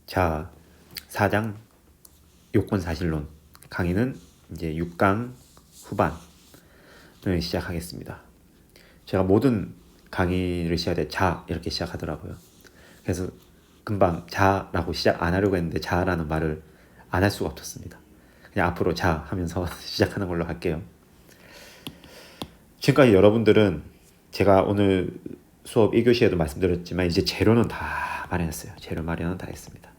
자, 4장 요건사실론 강의는 이제 6강 후반을 시작하겠습니다. 제가 모든 강의를 시작할 때 자 이렇게 시작하더라고요. 그래서 금방 자라고 시작 안 하려고 했는데 자라는 말을 안 할 수가 없었습니다. 그냥 앞으로 자 하면서 시작하는 걸로 할게요. 지금까지 여러분들은 제가 오늘 수업 1교시에도 말씀드렸지만 이제 재료는 다 마련했어요. 재료 마련은 다 했습니다.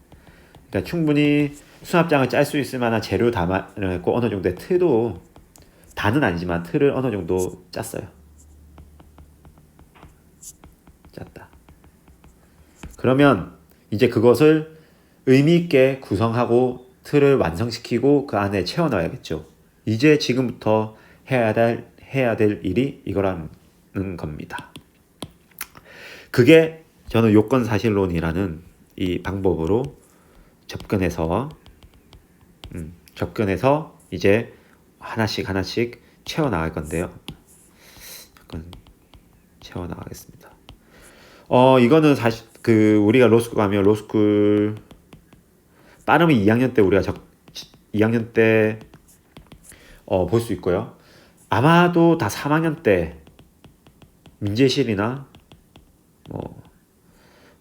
그러니까 충분히 수납장을 짤 수 있을 만한 재료 다 마련했고 어느 정도의 틀도 다는 아니지만 틀을 어느 정도 짰어요. 짰다. 그러면 이제 그것을 의미 있게 구성하고 틀을 완성시키고 그 안에 채워넣어야겠죠. 이제 지금부터 해야 될 일이 이거라는 겁니다. 그게 저는 요건사실론이라는 이 방법으로 접근해서 이제 하나씩 채워 나갈 건데요. 채워 나가겠습니다. 이거는 사실 우리가 로스쿨 가면 로스쿨 빠르면 2학년 때 우리가 2학년 때 볼 수 있고요. 아마도 다 3학년 때 민재실이나 뭐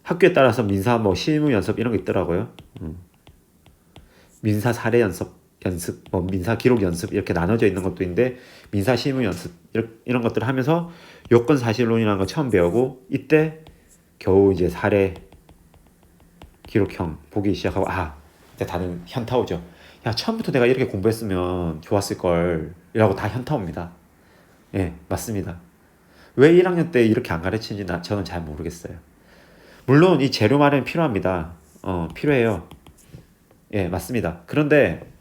학교에 따라서 민사 실무 연습 이런 거 있더라고요. 민사 사례 연습, 민사 기록 연습 이렇게 나눠져 있는 것도 있는데 민사 실무 연습 이런 것들을 하면서 요건 사실론이라는 거 처음 배우고 이때 겨우 이제 사례 기록형 보기 시작하고 이제 다들 현타 오죠. 야, 처음부터 내가 이렇게 공부했으면 좋았을 걸 이라고 다 현타 옵니다. 예, 맞습니다. 왜 1학년 때 이렇게 안 가르치는지 저는 잘 모르겠어요. 물론 이 재료 마련이 필요합니다. 필요해요. 예, 맞습니다. 그런데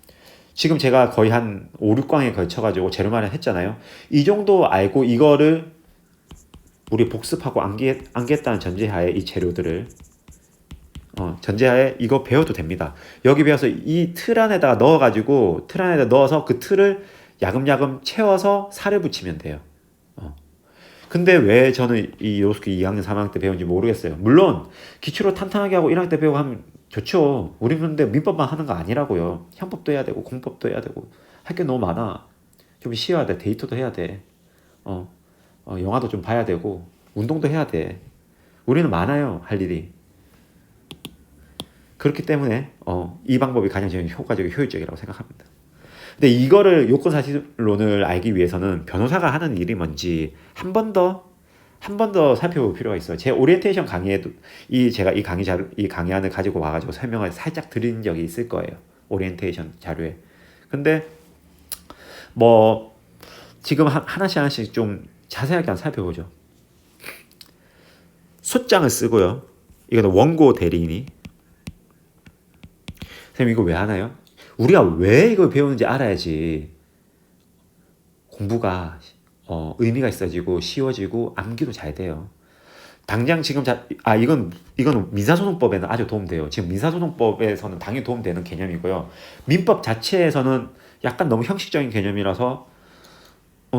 지금 제가 거의 한 5, 6강에 걸쳐가지고 재료 마련 했잖아요. 이 정도 알고 이거를 우리 복습하고 암기했다는 전제하에 이 재료들을 전제하에 이거 배워도 됩니다. 여기 배워서 이 틀 안에다가 넣어서 그 틀을 야금야금 채워서 살을 붙이면 돼요. 근데 왜 저는 이 요스쿨 2학년 3학년 때 배운지 모르겠어요. 물론 기초로 탄탄하게 하고 1학년 때 배우고 하면 좋죠. 우리 근데 민법만 하는 거 아니라고요. 현법도 해야 되고 공법도 해야 되고 할 게 너무 많아. 좀 쉬어야 돼. 데이터도 해야 돼. 영화도 좀 봐야 되고 운동도 해야 돼. 우리는 많아요. 할 일이. 그렇기 때문에 이 방법이 가장 저는 효과적이고 효율적이라고 생각합니다. 근데 이거를 요건사실론을 알기 위해서는 변호사가 하는 일이 뭔지 한 번 더 살펴볼 필요가 있어요. 제 오리엔테이션 강의에도 제가 이 강의안을 가지고 와가지고 설명을 살짝 드린 적이 있을 거예요. 오리엔테이션 자료에. 근데 지금 하나씩 좀 자세하게 한번 살펴보죠. 숫장을 쓰고요. 이거는 원고 대리인이. 선생님 이거 왜 하나요? 우리가 왜 이걸 배우는지 알아야지 공부가 의미가 있어지고 쉬워지고 암기도 잘 돼요. 당장 지금 이건 민사소송법에는 아주 도움돼요. 지금 민사소송법에서는 당연히 도움되는 개념이고요. 민법 자체에서는 약간 너무 형식적인 개념이라서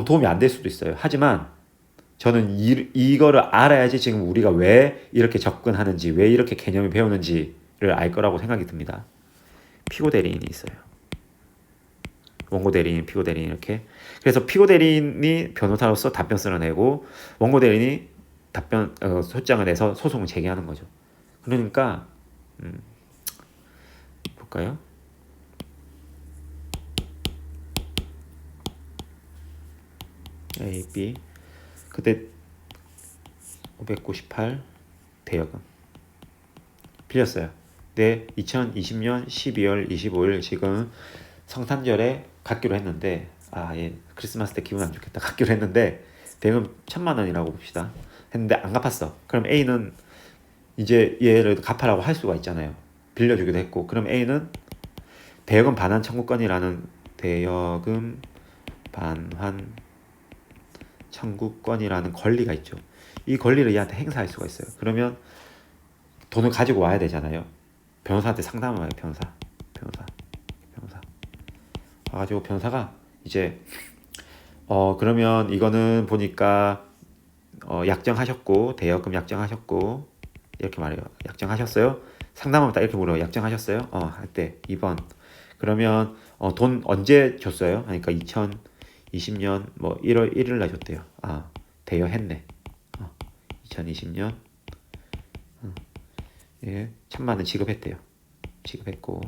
도움이 안 될 수도 있어요. 하지만 저는 이거를 알아야지 지금 우리가 왜 이렇게 접근하는지 왜 이렇게 개념을 배우는지를 알 거라고 생각이 듭니다. 피고 대리인이 있어요. 원고 대리인, 피고 대리인 이렇게. 그래서 피고 대리인이 변호사로서 답변 쓸어내고 원고 대리인이 소장을 내서 소송을 제기하는 거죠. 그러니까 볼까요? A, B 그때 598 대여금 빌렸어요. 네, 2020년 12월 25일 지금 성탄절에 갖기로 했는데 크리스마스 때 기분 안 좋겠다 갖기로 했는데 대금 1,000,000원이라고 봅시다. 했는데 안 갚았어. 그럼 A는 이제 얘를 갚아라고 할 수가 있잖아요. 빌려주기도 했고. 그럼 A는 대여금 반환 청구권이라는 대여금 반환 청구권이라는 권리가 있죠. 이 권리를 얘한테 행사할 수가 있어요. 그러면 돈을 가지고 와야 되잖아요. 변호사한테 상담을 해요. 변호사 와가지고 변호사가 이제 그러면 이거는 보니까 약정하셨고 대여금 약정하셨고 이렇게 말해요. 약정하셨어요? 상담하면 딱 이렇게 물어요. 약정하셨어요? 할 때 2번. 그러면 돈 언제 줬어요? 하니까 2020년 뭐 1월 1일 날 줬대요. 대여했네. 2020년 예, 1,000만 원 지급했대요. 지급했고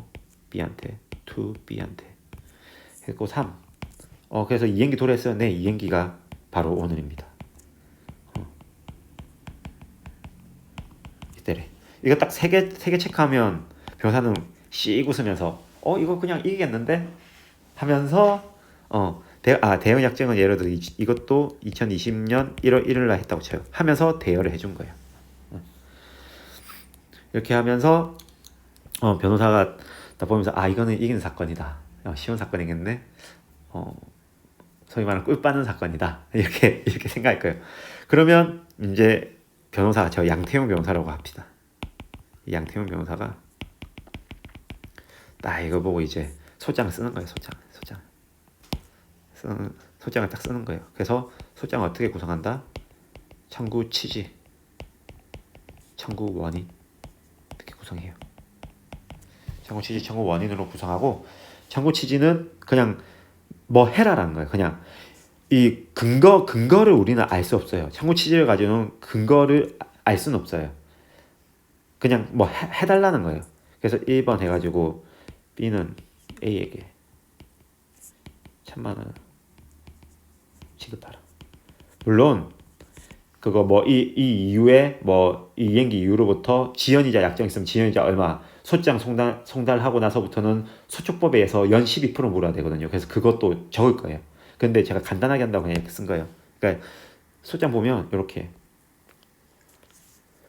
B한테, to B한테 했고 3. 그래서 이행기 도래했어요. 네, 이행기가 바로 오늘입니다. 이때래. 이거 딱 세 개 체크하면 변호사는 씩 웃으면서 이거 그냥 이기겠는데? 하면서 대여 약정은 예를 들어 이것도 2020년 1월 1일 날 했다고 쳐요. 하면서 대여를 해준 거예요. 이렇게 하면서 변호사가 딱 보면서 이거는 이기는 사건이다. 쉬운 사건이겠네. 소위 말하는 꿀 빠는 사건이다. 이렇게 생각할 거예요. 그러면 이제 변호사가 저 양태용 변호사라고 합시다. 이 양태용 변호사가 딱 이거 보고 이제 소장을 쓰는 거예요. 소장을 딱 쓰는 거예요. 그래서 소장을 어떻게 구성한다? 청구 취지, 청구 원인 이렇게 구성해요. 청구 취지, 청구 원인으로 구성하고 청구 취지는 그냥 뭐 해라라는 거예요. 그냥 이 근거를 우리는 알 수 없어요. 청구 취지를 가지고는 근거를 알 수는 없어요. 그냥 뭐 해달라는 거예요. 그래서 1번 해가지고 B는 A에게 1,000만 원 지급하라. 물론 그거 뭐 이 이후에 뭐 이 이행기 이후로부터 지연이자 약정 있으면 지연이자 얼마 소장 송달하고 나서부터는 소축법에 의해서 연 12% 물어야 되거든요. 그래서 그것도 적을 거예요. 근데 제가 간단하게 한다고 그냥 이렇게 쓴 거예요. 그러니까 소장 보면 이렇게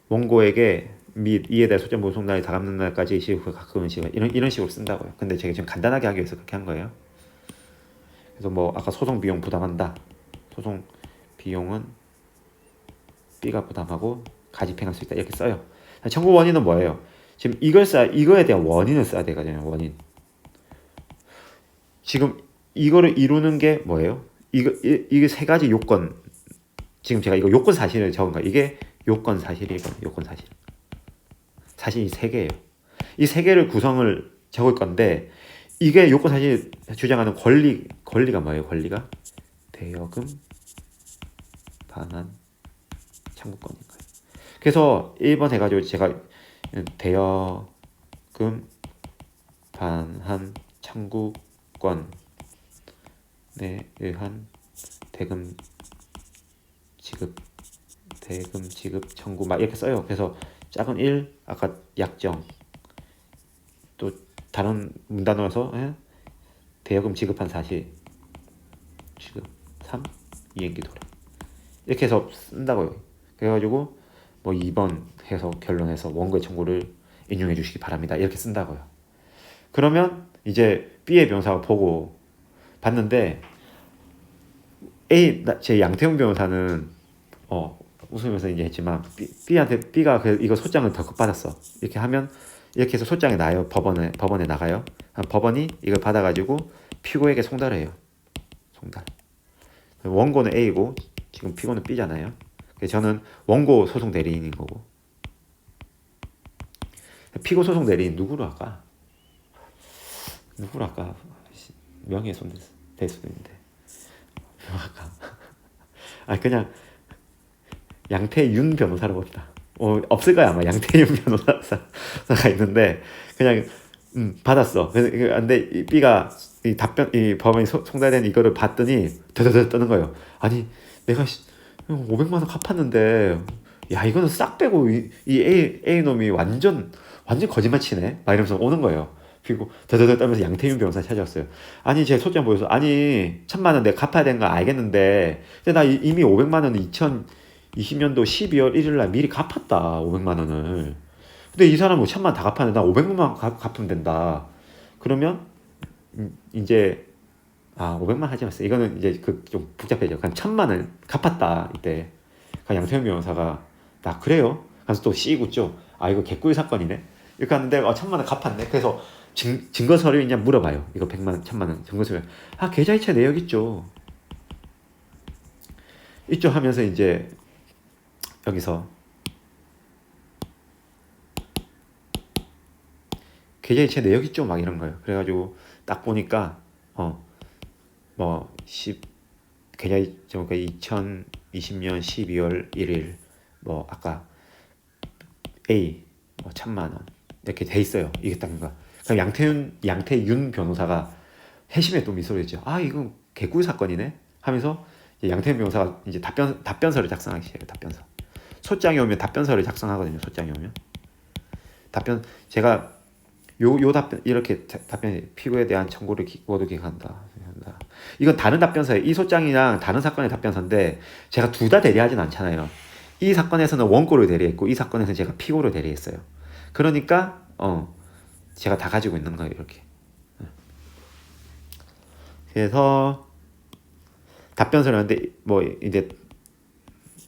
원고에게 및 이에 대해 소장 보송 날이 다 갚는 날까지 시효가 가까운 시간 이런 식으로 쓴다고요. 근데 제가 지금 간단하게 하기 위해서 그렇게 한 거예요. 그래서 뭐 아까 소송 비용 부담한다. 소송 비용은 B가 부담하고 가집행할 수 있다 이렇게 써요. 청구 원인은 뭐예요? 지금 이거에 대한 원인을 써야 되거든요. 원인. 지금 이거를 이루는 게 뭐예요? 이게 세 가지 요건. 지금 제가 이거 요건 사실을 적은 거예요. 이게 요건 사실이거든요. 요건 사실. 사실이 세 개예요. 이 세 개를 구성을 적을 건데 이게 요건 사실 주장하는 권리가 뭐예요? 권리가 대여금 반환 청구권인 거예요. 그래서 1번 해가지고 제가 대여금 반환 청구권에 의한 대금 지급 청구 막 이렇게 써요. 그래서 작은 1 아까 약정 또 다른 문단어에서 대여금 지급한 사실 지급 3 이행기 도래 이렇게 해서 쓴다고요. 그래가지고 뭐 2번 해서 결론해서 원고의 청구를 인용해 주시기 바랍니다. 이렇게 쓴다고요. 그러면 이제 B의 변호사가 보고 봤는데 제 양태웅 변호사는 웃으면서 이제 했지만 B한테 B가 이거 소장을 덜컥 받았어. 이렇게 하면 이렇게 해서 소장이 나요. 법원에 나가요. 법원이 이걸 받아가지고 피고에게 송달해요. 송달. 원고는 A고 지금 피고는 B잖아요. 그래서 저는 원고 소송 대리인인 거고 피고 소송 대리인 누구로 할까? 명예훼손 될 수도 있는데 누구 할까? 그냥 양태윤 변호사로 봅시다. 없을 거야 아마 양태윤 변호사가 있는데 그냥 받았어. 근데 B가 이 법원이 송달된 이거를 봤더니 더더더 떠는 거예요. 아니 내가 500만 원 갚았는데 야 이거는 싹 빼고 이 A 놈이 완전 거짓말 치네. 막 이러면서 오는 거예요. 그리고 더더더 떨면서 양태윤 변호사 찾아왔어요. 아니 제 소장 보여서 1,000만 원 내가 갚아야 되는 거 알겠는데 근데 나 이미 500만 원은 2020년도 12월 1일 날 미리 갚았다. 500만 원을. 근데 이 사람은 1,000만 원 다 갚았는데 나 500만 원 갚으면 된다. 그러면 이제 500만 하지 마세요. 이거는 이제 좀 복잡해져. 그냥 1,000만 원 갚았다 이때. 양태현 변호사가 나 그래요? 그래서 또 씩 웃죠. 이거 개꿀 사건이네. 이렇게 하는데 1,000만 원 갚았네. 그래서 증거 서류 있냐 물어봐요. 이거 100만 원, 1,000만 원 증거 서류. 계좌이체 내역 있죠. 있죠 하면서 이제 여기서 계좌이체 내역 있죠 막 이런 거예요. 그래가지고 딱 보니까 뭐 10 계좌이체 그러니까 2020년 12월 1일 뭐 아까 A 뭐 1,000만 원 이렇게 돼 있어요. 이게 딱 그러니까 그럼 양태윤 변호사가 회심의 또 미소를 했죠. 아 이건 개꿀 사건이네 하면서 이제 양태윤 변호사가 이제 답변서를 작성하기 시작해요. 답변서. 소장이 오면 답변서를 작성하거든요. 소장이 오면 답변 제가 요 답변 이렇게 답변 피고에 대한 청구를 모두 기각한다. 이건 다른 답변서예요. 이 소장이랑 다른 사건의 답변서인데 제가 둘 다 대리하진 않잖아요. 이 사건에서는 원고를 대리했고 이 사건에서는 제가 피고를 대리했어요. 그러니까 제가 다 가지고 있는 거예요. 이렇게. 그래서 답변서를 하는데 뭐 이제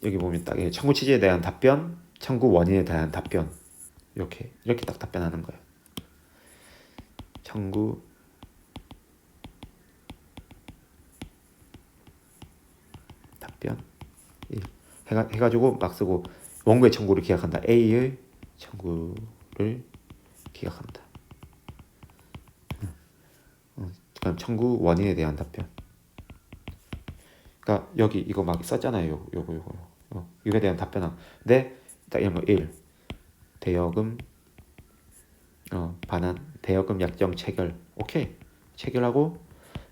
여기 보면 딱 청구 취지에 대한 답변, 청구 원인에 대한 답변 이렇게 딱 답변하는 거예요. 청구 답변 해가지고 막 쓰고 원고의 청구를 기각한다. A의 청구를 기각한다. 그럼 청구 원인에 대한 답변. 그러니까 여기 이거 막 썼잖아요. 요거 이거에 대한 답변. 근데 딱 이런 거 1. 대여금 반환 대여금 약정 체결. 오케이. 체결하고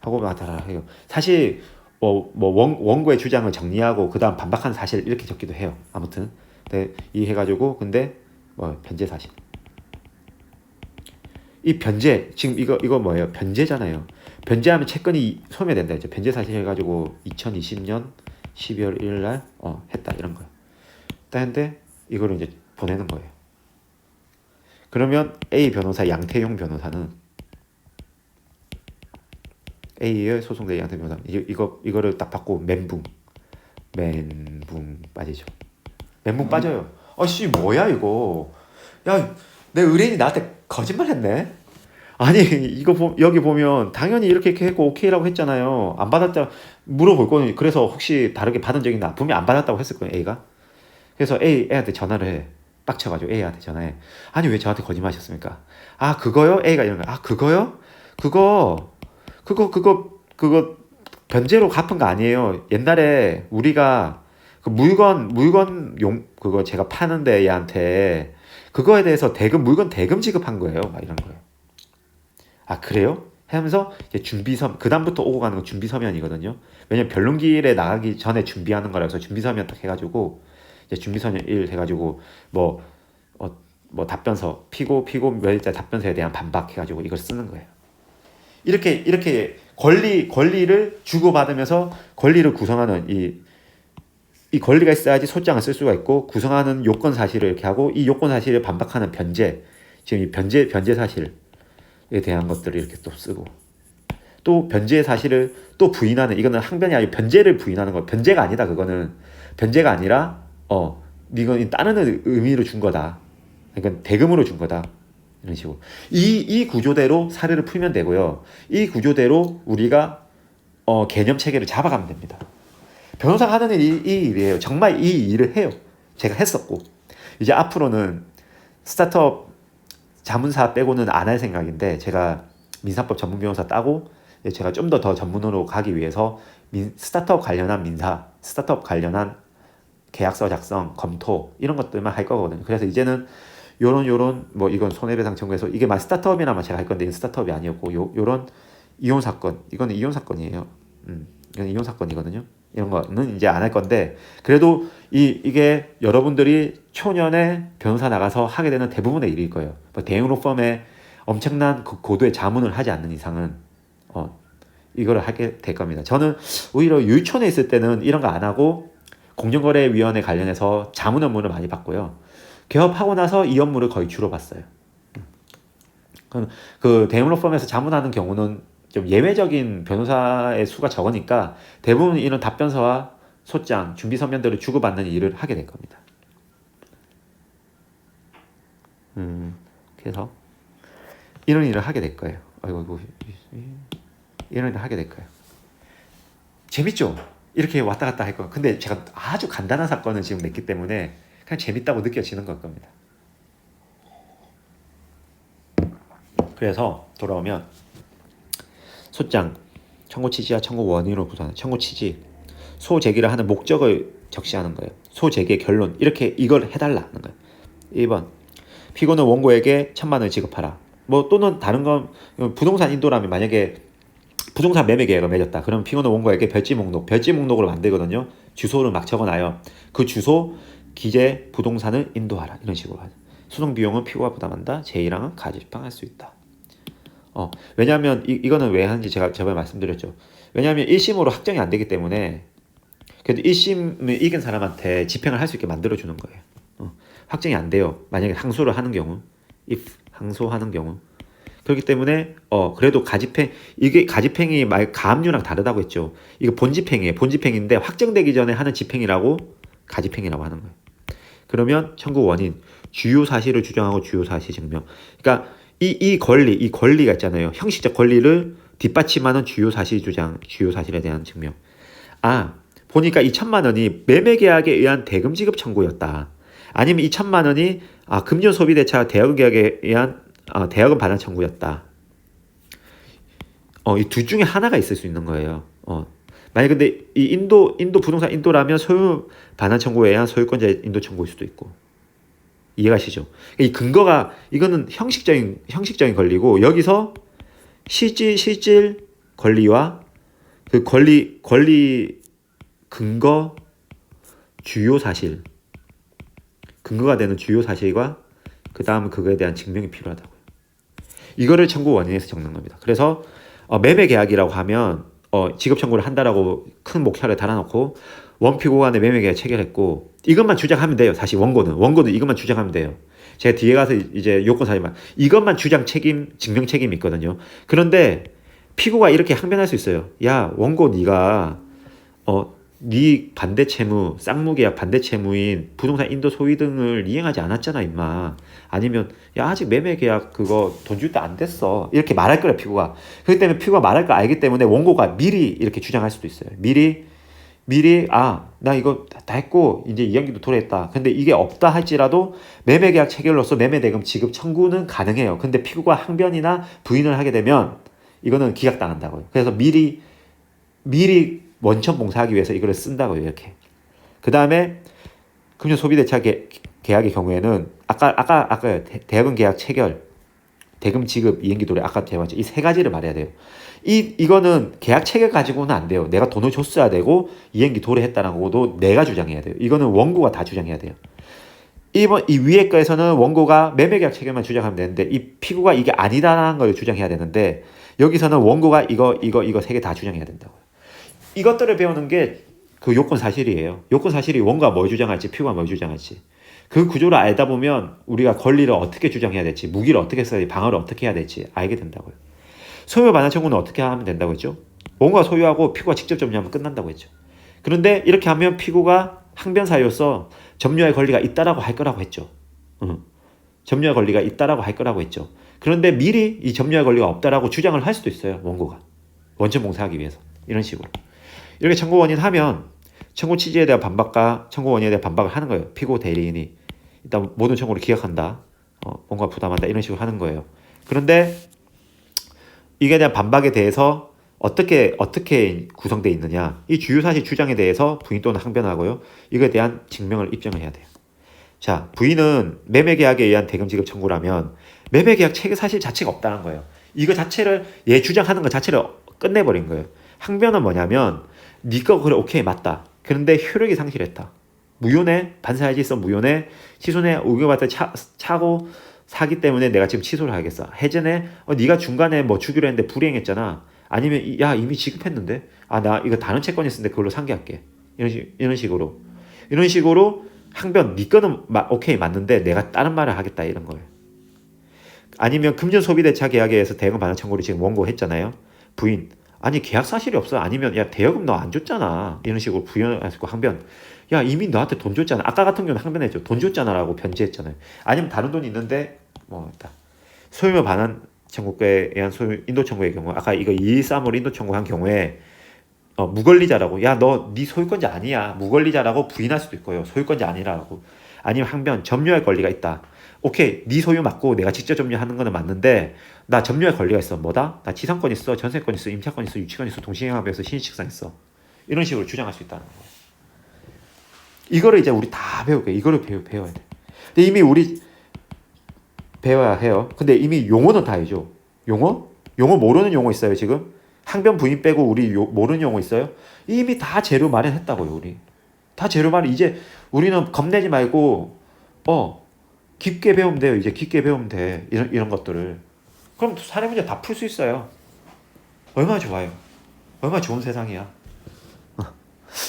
하고 맡아라 해요. 사실 원고의 주장을 정리하고 그다음 반박한 사실 이렇게 적기도 해요. 아무튼 이 해가지고 근데 변제 사실. 이 변제 지금 이거 뭐예요? 변제잖아요. 변제하면 채권이 소멸된다 이제 변제 사실 해가지고 2020년 12월 1일 날 했다 이런 거예요. 했는데 이거를 이제 보내는 거예요. 그러면 A 변호사 양태용 변호사는 A의 소송대 양태용 변호사 이거를 딱 받고 멘붕 빠지죠. 멘붕 빠져요. 아씨 뭐야 이거? 야 내 의뢰인이 나한테 거짓말했네. 아니 이거 여기 보면 당연히 이렇게 했고 오케이라고 했잖아요. 안 받았다 물어볼 거니 그래서 혹시 다르게 받은 적이 있나? 분명히 안 받았다고 했을 거예요 A가. 그래서 애한테 전화를 해. 빡쳐가지고 A한테 전화해. 아니 왜 저한테 거짓말하셨습니까? 아 그거요? A가 이런 거. 아 그거요? 그거 변제로 갚은 거 아니에요. 옛날에 우리가 그 물건 그거 제가 파는데 얘한테 그거에 대해서 물건 대금 지급한 거예요. 막 이런 거예요. 아 그래요? 하면서 이제 준비서 그다음부터 오고 가는 건 준비서면이거든요. 왜냐면 변론기일에 나가기 전에 준비하는 거라서 준비서면 딱 해가지고 이제 준비서면 1 해가지고 뭐 답변서 피고 멸자 답변서에 대한 반박 해가지고 이걸 쓰는 거예요. 이렇게 권리를 주고받으면서 권리를 구성하는 이 권리가 있어야지 소장을 쓸 수가 있고 구성하는 요건 사실을 이렇게 하고 이 요건 사실을 반박하는 변제 지금 이 변제 사실에 대한 것들을 이렇게 또 쓰고 또 변제 사실을 또 부인하는 이거는 항변이 아니고 변제를 부인하는 거 변제가 아니다 그거는 변제가 아니라 이건 다른 의미로 준 거다 그러니까 대금으로 준 거다 이런 식으로 이 구조대로 사례를 풀면 되고요 이 구조대로 우리가 개념 체계를 잡아가면 됩니다. 변호사가 하는 일이 이 일이에요. 정말 이 일을 해요. 제가 했었고 이제 앞으로는 스타트업 자문사 빼고는 안 할 생각인데 제가 민사법 전문 변호사 따고 제가 좀 더 전문으로 가기 위해서 스타트업 관련한 스타트업 관련한 계약서 작성, 검토 이런 것들만 할 거거든요. 그래서 이제는 요런 뭐 이건 손해배상 청구해서 이게 막 스타트업이나만 제가 할 건데 이건 스타트업이 아니었고 요런 이혼 사건 이거는 이혼 사건이에요. 이건 이혼 사건이거든요. 이런 거는 이제 안 할 건데 그래도 이게 여러분들이 초년에 변호사 나가서 하게 되는 대부분의 일일 거예요. 뭐 대형 로펌에 엄청난 고도의 자문을 하지 않는 이상은 이거를 하게 될 겁니다. 저는 오히려 유치원에 있을 때는 이런 거 안 하고 공정거래위원회 관련해서 자문 업무를 많이 받고요. 개업하고 나서 이 업무를 거의 주로 봤어요. 그 대형 로펌에서 자문하는 경우는 좀 예외적인 변호사의 수가 적으니까 대부분 이런 답변서와 소장, 준비 서면들을 주고받는 일을 하게 될 겁니다. 그래서 이런 일을 하게 될 거예요. 이런 일을 하게 될 거예요. 재밌죠? 이렇게 왔다 갔다 할 거예요. 근데 제가 아주 간단한 사건을 지금 냈기 때문에 그냥 재밌다고 느껴지는 걸 겁니다. 그래서 돌아오면 소장 청구 취지와 청구 원인으로 구성하는 청구 취지 소제기를 하는 목적을 적시하는 거예요. 소제기의 결론 이렇게 이걸 해달라 하는 거예요. 1번 피고는 원고에게 1,000만 원을 지급하라. 뭐 또는 다른 건 부동산 인도라면 만약에 부동산 매매 계약을 맺었다. 그럼 피고는 원고에게 별지 목록으로 만들거든요. 주소를 막 적어놔요. 그 주소 기재 부동산을 인도하라. 이런 식으로 하죠. 소송 비용은 피고가 부담한다. 제1항은 가지집행할 수 있다. 왜냐하면 이거는 왜 하는지 제가 저번에 말씀드렸죠. 왜냐하면 1심으로 확정이 안 되기 때문에 그래도 1심을 이긴 사람한테 집행을 할 수 있게 만들어주는 거예요. 확정이 안 돼요. 만약에 항소를 하는 경우, if 항소하는 경우. 그렇기 때문에 그래도 이게 가집행이 가압류랑 다르다고 했죠. 이거 본집행이에요. 본집행인데 확정되기 전에 하는 집행이라고 가집행이라고 하는 거예요. 그러면 청구 원인 주요 사실을 주장하고 주요 사실 증명. 그러니까 이 권리가 있잖아요. 형식적 권리를 뒷받침하는 주요 사실 주장, 주요 사실에 대한 증명. 보니까 이 1,000만 원이 매매 계약에 의한 대금 지급 청구였다. 아니면 이 1,000만 원이 금전 소비 대차 대여금 계약에 의한 대여금 반환 청구였다. 이 둘 중에 하나가 있을 수 있는 거예요. 만약 근데 이 인도 부동산 인도라면 소유 반환 청구에 의한 소유권자의 인도 청구일 수도 있고. 이해가시죠? 이 근거가 이거는 형식적인 권리고 여기서 실질 권리와 그 권리 근거 주요 사실 근거가 되는 주요 사실과 그 다음 그거에 대한 증명이 필요하다고요. 이거를 청구 원인에서 적는 겁니다. 그래서 매매 계약이라고 하면 지급 청구를 한다라고 큰 목차를 달아놓고 원피고 간에 매매 계약 체결했고 이것만 주장하면 돼요. 사실 원고는 이것만 주장하면 돼요. 제가 뒤에 가서 이제 요건 사실만 이것만 증명 책임이 있거든요. 그런데 피고가 이렇게 항변할 수 있어요. 야 원고 네가 네 반대 채무 쌍무계약 반대 채무인 부동산 인도 소위 등을 이행하지 않았잖아 임마. 아니면 야 아직 매매 계약 그거 돈 줄 때 안 됐어 이렇게 말할 거예요 피고가. 그렇기 때문에 피고가 말할 거 알기 때문에 원고가 미리 이렇게 주장할 수도 있어요. 미리 나 이거 다 했고 이제 이행기도 도래했다. 근데 이게 없다 할지라도 매매 계약 체결로서 매매 대금 지급 청구는 가능해요. 근데 피고가 항변이나 부인을 하게 되면 이거는 기각당한다고요. 그래서 미리 원천 봉사하기 위해서 이거를 쓴다고요. 이렇게. 그 다음에 금융 소비대차 계약의 경우에는 아까 대여금 계약 체결, 대금 지급, 이행기 도래 아까 제가 말했죠. 이 세 가지를 말해야 돼요. 이거는 계약 체결 가지고는 안 돼요. 내가 돈을 줬어야 되고 이행기 도래했다는 거도 내가 주장해야 돼요. 이거는 원고가 다 주장해야 돼요. 이 위에 거에서는 원고가 매매계약 체결만 주장하면 되는데 이 피고가 이게 아니다라는 걸 주장해야 되는데 여기서는 원고가 이거 세 개 다 주장해야 된다고요. 이것들을 배우는 게 그 요건 사실이에요. 요건 사실이 원고가 뭘 주장할지 피고가 뭘 주장할지 그 구조를 알다 보면 우리가 권리를 어떻게 주장해야 될지 무기를 어떻게 써야 될지 방어를 어떻게 해야 될지 알게 된다고요. 소유 반환 청구는 어떻게 하면 된다고 했죠? 원고가 소유하고 피고가 직접 점유하면 끝난다고 했죠. 그런데 이렇게 하면 피고가 항변사유로서 점유할 권리가 있다라고 할 거라고 했죠. 점유할 권리가 있다라고 할 거라고 했죠. 그런데 미리 이 점유할 권리가 없다라고 주장을 할 수도 있어요. 원고가 원천 봉사하기 위해서 이런 식으로 이렇게 청구 원인 하면 청구 취지에 대한 반박과 청구 원인에 대한 반박을 하는 거예요. 피고 대리인이 일단 모든 청구를 기각한다. 원고가 부담한다. 이런 식으로 하는 거예요. 그런데 이게 대한 반박에 대해서 어떻게 구성되어 있느냐. 이 주요사실 주장에 대해서 부인 또는 항변하고요. 이거에 대한 증명을 입증을 해야 돼요. 자, 부인은 매매계약에 의한 대금 지급 청구라면 매매계약 체결 사실 자체가 없다는 거예요. 이거 자체를 얘 주장하는 것 자체를 끝내버린 거예요. 항변은 뭐냐면 네가 그래 오케이 맞다. 그런데 효력이 상실했다. 무효네 반사야지 있어 무효네 취소네 의견받다 차고 사기 때문에 내가 지금 취소를 하겠어. 해제네 네가 중간에 뭐 주기로 했는데 불이행했잖아. 아니면 야 이미 지급했는데 나 이거 다른 채권이 있는데 그걸로 상기할게. 이런 식으로 항변 네 거는 오케이 맞는데 내가 다른 말을 하겠다 이런 거예요. 아니면 금전 소비대차 계약에 의해서 대금 반환 청구를 지금 원고했잖아요. 부인 아니 계약 사실이 없어. 아니면 야 대여금 너 안 줬잖아. 이런 식으로 부인하시고 항변 야 이미 너한테 돈 줬잖아. 아까 같은 경우는 항변했죠. 돈 줬잖아 라고 변제했잖아요. 아니면 다른 돈이 있는데 소유물 반환 청구에 의한 인도 청구의 경우 아까 이거 213으로 인도 청구한 경우에 무권리자라고 야 너 네 소유권자 아니야. 무권리자라고 부인할 수도 있고요. 소유권자 아니라고. 아니면 항변 점유할 권리가 있다. 오케이, 네 소유 맞고 내가 직접 점유하는 거는 맞는데 나 점유할 권리가 있어. 뭐다? 나 지상권 있어, 전세권 있어, 임차권 있어, 유치권 있어, 동시행합에서 신의칙상 있어. 이런 식으로 주장할 수 있다는 거예요. 이거를 이제 우리 다 배우게. 이거를 배워야 돼. 근데 이미 우리 배워야 해요. 근데 이미 용어는 다 알죠. 용어? 용어 모르는 용어 있어요 지금? 항변 부인 빼고 우리 모르는 용어 있어요? 이미 다 재료 마련했다고요 우리. 다 재료 마련. 이제 우리는 겁내지 말고 깊게 배우면 돼요. 이제 깊게 배우면 돼. 이런 것들을. 그럼 사례 문제 다 풀 수 있어요. 얼마나 좋아요. 얼마나 좋은 세상이야.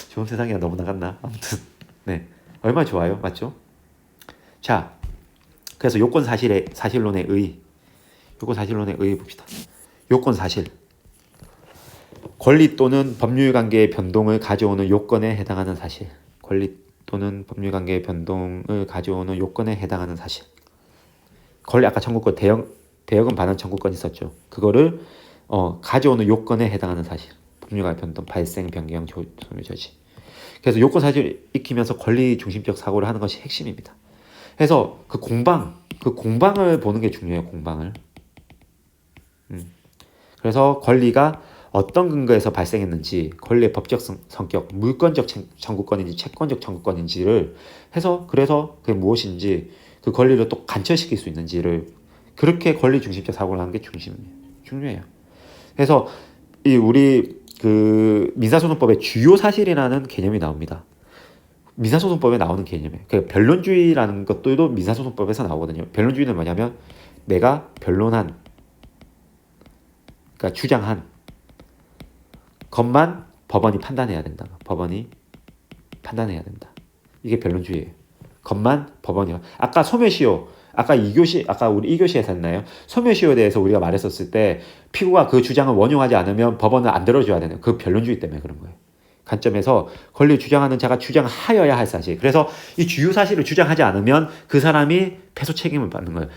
좋은 세상이야. 너무 나갔나? 아무튼 네, 얼마나 좋아요. 맞죠? 자, 그래서 요건 사실의 사실론의 의. 요건 사실론의 의 봅시다. 요건 사실. 권리 또는 법률 관계의 변동을 가져오는 요건에 해당하는 사실. 권리 또는 법률 관계의 변동을 가져오는 요건에 해당하는 사실. 권리 아까 청구권 대여금 반환 청구권 있었죠. 그거를 가져오는 요건에 해당하는 사실. 법률 관계 변동, 발생, 변경, 소멸, 저지. 그래서 요건 사실 익히면서 권리 중심적 사고를 하는 것이 핵심입니다. 그래서 그 공방을 보는 게 중요해요. 공방을. 그래서 권리가 어떤 근거에서 발생했는지, 권리의 법적 성격, 물권적 청구권인지 채권적 청구권인지를 해서 그래서 그게 무엇인지 그 권리를 또 관철시킬 수 있는지를 그렇게 권리 중심적 사고를 하는 게 중요해요. 그래서 이 우리 그 민사소송법에 주요 사실이라는 개념이 나옵니다. 민사소송법에 나오는 개념이에요. 그 변론주의라는 것들도 민사소송법에서 나오거든요. 변론주의는 뭐냐면 내가 변론한, 그러니까 주장한 것만 법원이 판단해야 된다. 법원이 판단해야 된다. 이게 변론주의예요. 것만 법원이. 아까 소멸시효, 아까 우리 2교시에서 했나요? 소멸시효에 대해서 우리가 말했었을 때 피고가 그 주장을 원용하지 않으면 법원은 안 들어줘야 되는, 그 변론주의 때문에 그런 거예요. 관점에서 권리 주장하는 자가 주장하여야 할 사실. 그래서 이 주요 사실을 주장하지 않으면 그 사람이 패소 책임을 받는 거예요.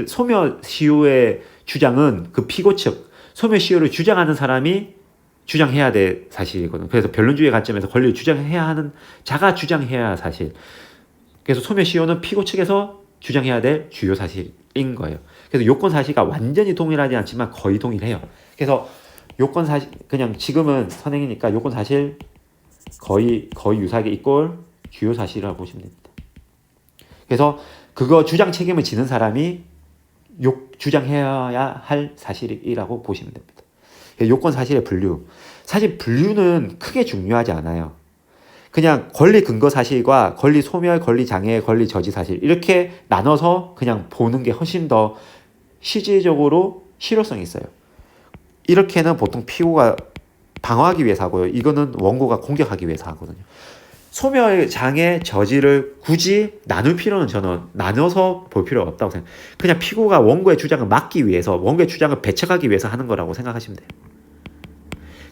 소멸시효의 주장은 그 피고 측, 소멸시효를 주장하는 사람이 주장해야 될 사실이거든요. 그래서 변론주의 관점에서 권리를 주장해야 하는 자가 주장해야 할 사실. 그래서 소멸시효는 피고 측에서 주장해야 될 주요 사실인 거예요. 그래서 요건 사실과 완전히 동일하지 않지만 거의 동일해요. 그래서 요건 사실, 그냥 지금은 선행이니까 요건 사실 거의 유사하게 이꼴 주요 사실이라고 보시면 됩니다. 그래서 그거 주장 책임을 지는 사람이 주장해야 할 사실이라고 보시면 됩니다. 요건 사실의 분류. 사실 분류는 크게 중요하지 않아요. 그냥 권리 근거 사실과 권리 소멸, 권리 장애, 권리 저지 사실 이렇게 나눠서 그냥 보는 게 훨씬 더 실질적으로 실효성이 있어요. 이렇게는 보통 피고가 방어하기 위해서 하고요. 이거는 원고가 공격하기 위해서 하거든요. 소멸, 장애, 저지를 굳이 나눌 필요는 저는 나눠서 볼 필요가 없다고 생각해요. 그냥 피고가 원고의 주장을 막기 위해서, 원고의 주장을 배척하기 위해서 하는 거라고 생각하시면 돼요.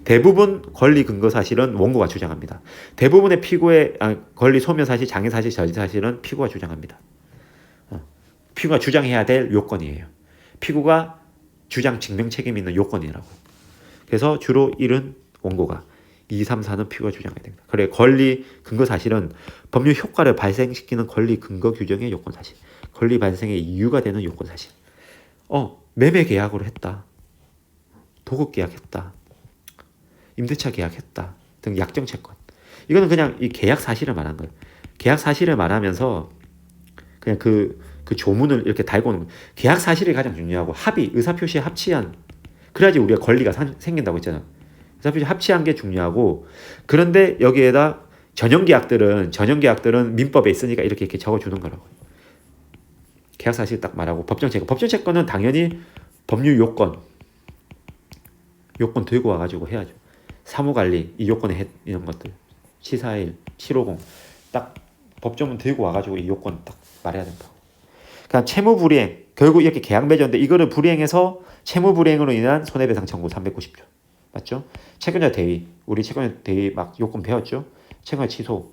대부분 권리 근거 사실은 원고가 주장합니다. 대부분의 피고의 권리 소멸 사실, 장애 사실, 저지 사실은 피고가 주장합니다. 피고가 주장해야 될 요건이에요. 피고가 주장 증명 책임 있는 요건이라고. 그래서 주로 1은 원고가, 2, 3, 4는 피고가 주장해야 됩니다. 그래, 권리 근거 사실은 법률 효과를 발생시키는 권리 근거 규정의 요건 사실, 권리 발생의 이유가 되는 요건 사실. 매매 계약으로 했다, 도급 계약했다, 임대차 계약했다 등 약정 채권. 이거는 그냥 이 계약 사실을 말하는 거예요. 계약 사실을 말하면서 그냥 그 조문을 이렇게 달고 오는 거예요. 계약 사실이 가장 중요하고 합의, 의사표시에 합치한, 그래야지 우리가 권리가 생긴다고 했잖아요. 의사표시 합치한 게 중요하고, 그런데 여기에다 전형계약들은 민법에 있으니까 이렇게 적어주는 거라고. 계약 사실 딱 말하고, 법정 채권은 당연히 법률 요건 들고 와가지고 해야죠. 사무관리, 이 요건에 이런 것들, 741, 750 딱 법조문 들고 와가지고 이 요건 딱 말해야 된다고. 그러니까 채무불이행, 결국 이렇게 계약 맺었는데 이거를 불이행해서 채무불이행으로 인한 손해배상 청구 390조. 맞죠? 채권자 대위, 우리 채권자 대위 막 요건 배웠죠? 채권자 취소,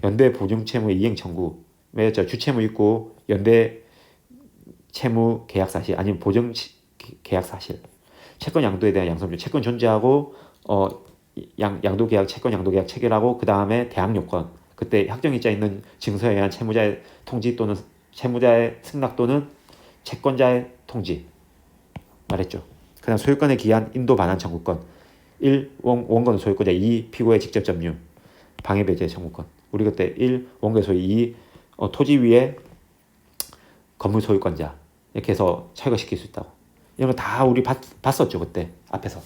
연대 보증채무 이행 청구, 매였죠? 주채무 있고 연대 채무 계약 사실, 아니면 보증 계약 사실, 채권 양도에 대한 양성조, 채권 존재하고 양도 계약, 채권 양도 계약 체결하고, 그 다음에 대항 요건, 그때 확정일자 있는 증서에 의한 채무자의 통지 또는 채무자의 승낙 또는 채권자의 통지 말했죠. 그 다음 소유권에 기한 인도 반환 청구권 1. 원고는 소유권자 2. 피고의 직접 점유 방해 배제 청구권 우리 그때 1. 원고의 소유 2. 토지 위에 건물 소유권자 이렇게 해서 철거시킬 수 있다고 이런 거 다 우리 봤었죠 그때 앞에서.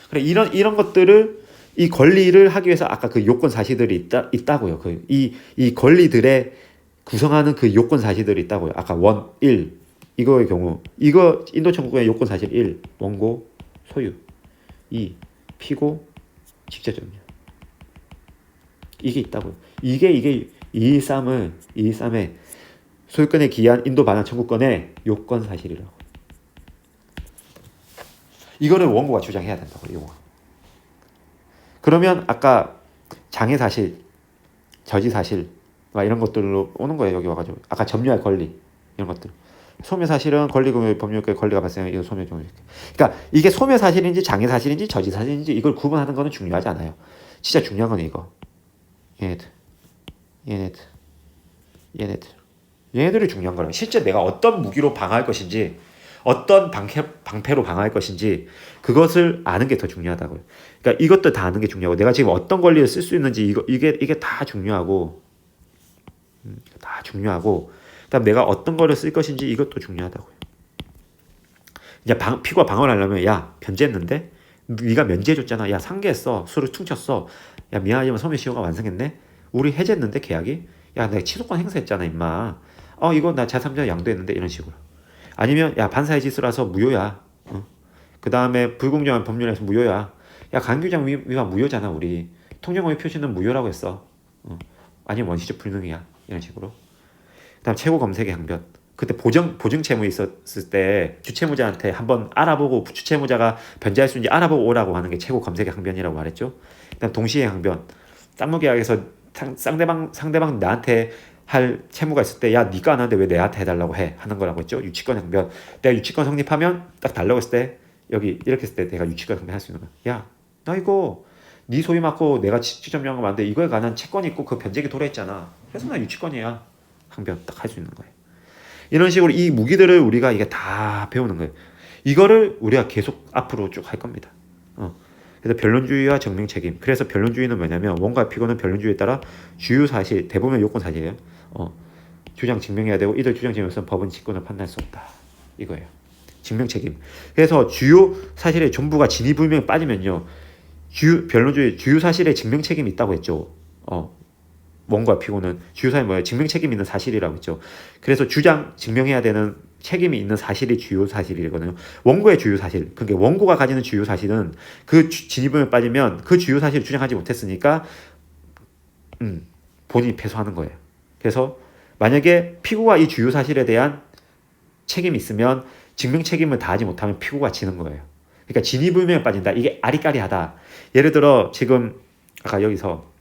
그래 이런 것들을 이 권리를 하기 위해서 아까 그 요건 사실들이 있다고요. 이 권리들의 구성하는 그 요건 사실들이 있다고요. 아까 1 이거의 경우 이거 인도 청구권의 요건 사실 1 원고 소유 2 피고 직접 점유 이게 있다고요. 이게 213의 소유권에 기한 인도 반환 청구권의 요건 사실이라고. 이거를 원고가 주장해야 된다고 이거. 그러면 아까 장애 사실, 저지 사실 막 이런 것들로 오는 거예요. 여기 와가지고 아까 점유할 권리 이런 것들. 소멸 사실은 권리금융 법률의 권리가 발생하면 이거 소멸 종료. 그러니까 이게 소멸 사실인지 장애 사실인지 저지 사실인지 이걸 구분하는 거는 중요하지 않아요. 진짜 중요한 건 이거. 얘네들이 중요한 거라. 실제 내가 어떤 무기로 방어할 것인지, 어떤 방패로 방어할 것인지 그것을 아는 게 더 중요하다고요. 그러니까 이것도 다 아는 게 중요하고 내가 지금 어떤 권리를 쓸 수 있는지 이게 다 중요하고 다 중요하고 그다음 내가 어떤 거를 쓸 것인지 이것도 중요하다고요. 이제 피고가 방어를 하려면 야 변제했는데 네가 면제해줬잖아. 야 상계했어. 수를 퉁쳤어. 야 미안하지만 소멸시효가 완성했네. 우리 해제했는데 계약이. 야 내가 취소권 행사했잖아 임마. 이거 나 제3자 양도했는데 이런 식으로. 아니면 야 반사의 짓이라서 무효야. 그 다음에 불공정한 법률에서 무효야. 야 강규장 위반 무효잖아 우리. 통정허위 표시는 무효라고 했어. 아니면 원시적 불능이야. 이런 식으로. 그 다음 최고 검색의 항변. 그때 보증 채무 있었을 때 주채무자한테 한번 알아보고 주채무자가 변제할 수 있는지 알아보고 오라고 하는 게 최고 검색의 항변이라고 말했죠. 그다음 동시에 항변. 쌍무계약에서 상대방 나한테 할 채무가 있을 때 야 네가 안 하는데 왜 내한테 해달라고 해 하는 거라고 했죠. 유치권 항변. 내가 유치권 성립하면 딱 달라고 했을 때 여기 이렇게 했을 때 내가 유치권 항변할 수 있는 거야. 야 나 이거 네 소유 맞고 내가 직접 명한 거 맞는데 이거에 관한 채권이 있고 그 변제기 도래했잖아. 그래서 나 유치권이야. 항변 딱 할 수 있는 거예요. 이런 식으로 이 무기들을 우리가 이게 다 배우는 거예요. 이거를 우리가 계속 앞으로 쭉 할 겁니다. 그래서 변론주의와 증명책임. 그래서 변론주의는 뭐냐면 원고와 피고는 변론주의에 따라 주요 사실, 대부분 요건 사실이에요. 주장 증명해야 되고 이들 주장 증명에서 법은 직권을 판단할 수 없다. 이거예요. 증명책임. 그래서 주요 사실의 전부가 진위불명에 빠지면요. 변론주의 주요 사실에 증명책임이 있다고 했죠. 원고와 피고는 주요 사실이 뭐예요? 증명책임 있는 사실이라고 했죠. 그래서 주장 증명해야 되는 책임이 있는 사실이 주요 사실이거든요. 원고의 주요 사실. 그러니까 원고가 가지는 주요 사실은 그 진위불명에 빠지면 그 주요 사실을 주장하지 못했으니까 본인이 패소하는 거예요. 그래서 만약에 피고가 이 주요 사실에 대한 책임이 있으면 증명 책임을 다하지 못하면 피고가 지는 거예요. 그러니까 진위불명에 빠진다. 이게 아리까리하다. 예를 들어 지금 아까 여기서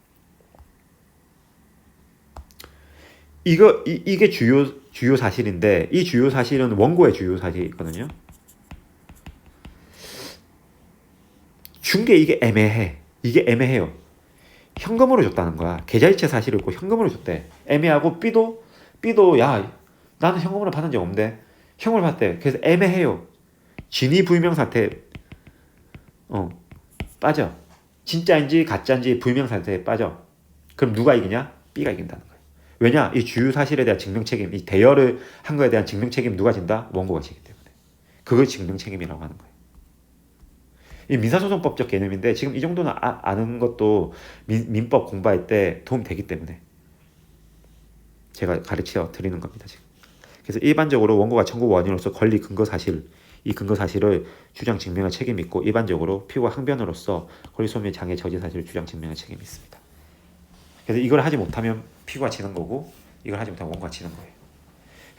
이게 주요 사실인데 이 주요 사실은 원고의 주요 사실이 있거든요. 준 게 이게 애매해. 이게 애매해요. 현금으로 줬다는 거야. 계좌이체 사실을 있고 현금으로 줬대. 애매하고 B도 야 나는 현금으로 받은 적 없는데 현금을 받대. 그래서 애매해요. 진위불명 사태 빠져. 진짜인지 가짜인지 불명 상태에 빠져. 그럼 누가 이기냐? B가 이긴다는 거예요. 왜냐? 이 주요 사실에 대한 증명 책임, 이 대여를 한 거에 대한 증명 책임 누가 진다? 원고가 지기 때문에. 그걸 증명 책임이라고 하는 거예요. 이 민사소송법적 개념인데 지금 이 정도는 아는 것도 민법 공부할 때 도움 되기 때문에 제가 가르쳐 드리는 겁니다. 지금. 그래서 일반적으로 원고가 청구 원인으로서 권리 근거 사실, 이 근거 사실을 주장 증명할 책임이 있고 일반적으로 피고가 항변으로서 권리 소멸 장애 저지 사실을 주장 증명할 책임이 있습니다. 그래서 이걸 하지 못하면 피고가 지는 거고 이걸 하지 못하면 원고가 지는 거예요.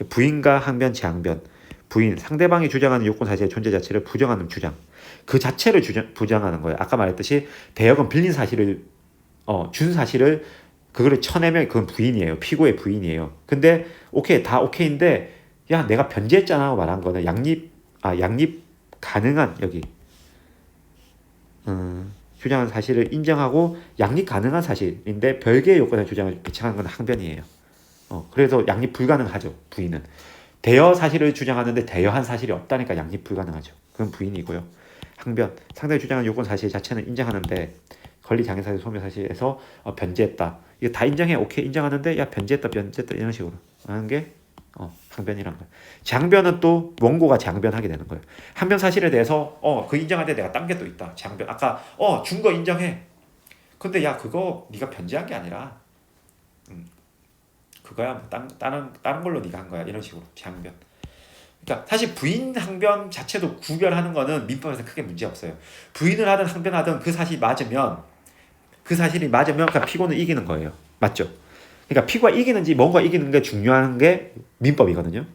부인과 항변, 재항변. 부인, 상대방이 주장하는 요건 사실의 존재 자체를 부정하는 주장. 그 자체를 부정하는 거예요. 아까 말했듯이 대여금 빌린 사실을 준 사실을 그거를 쳐내면 그건 부인이에요. 피고의 부인이에요. 근데 오케이 다 오케이인데 야 내가 변제했잖아 하고 말한 거는 양립 가능한 여기 주장한 사실을 인정하고 양립 가능한 사실인데 별개의 요건을 주장을 배치하는 건 항변이에요. 그래서 양립 불가능하죠. 부인은 대여 사실을 주장하는데 대여한 사실이 없다니까 양립 불가능하죠. 그건 부인이고요. 항변 상대가 주장한 요건 사실 자체는 인정하는데 권리 장애 사실 소멸 사실에서 변제했다. 이거 다 인정해. 오케이 인정하는데 야 변제했다 이런 식으로 하는 게 항변이란 거예요. 장변은 또 원고가 장변하게 되는 거예요. 항변 사실에 대해서 그 인정하는데 내가 딴 게 또 있다. 장변 아까 준 거 인정해. 근데 야 그거 네가 변제한 게 아니라 그거야 뭐 다른 걸로 네가 한 거야 이런 식으로 장변. 그러니까 사실 부인 항변 자체도 구별하는 거는 민법에서 크게 문제 없어요. 부인을 하든 항변하든 그 사실이 맞으면 그러니까 피고는 이기는 거예요. 맞죠? 그러니까 피고가 이기는지 뭔가 이기는 게 중요한 게 민법이거든요.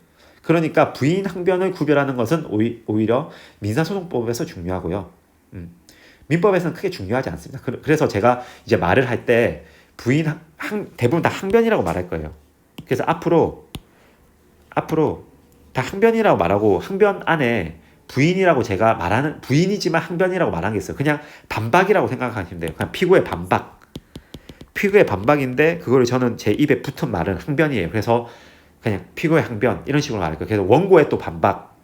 그러니까 부인 항변을 구별하는 것은 오히려 민사소송법에서 중요하고요. 민법에서는 크게 중요하지 않습니다. 그래서 제가 이제 말을 할 때 대부분 다 항변이라고 말할 거예요. 그래서 앞으로 다 항변이라고 말하고 항변 안에 부인이라고 제가 말하는 부인이지만 항변이라고 말한 게 있어요. 그냥 반박이라고 생각하시면 돼요. 그냥 피고의 반박인데 그거를 저는 제 입에 붙은 말은 항변이에요. 그래서 그냥 피고의 항변 이런 식으로 말할 거예요. 그래서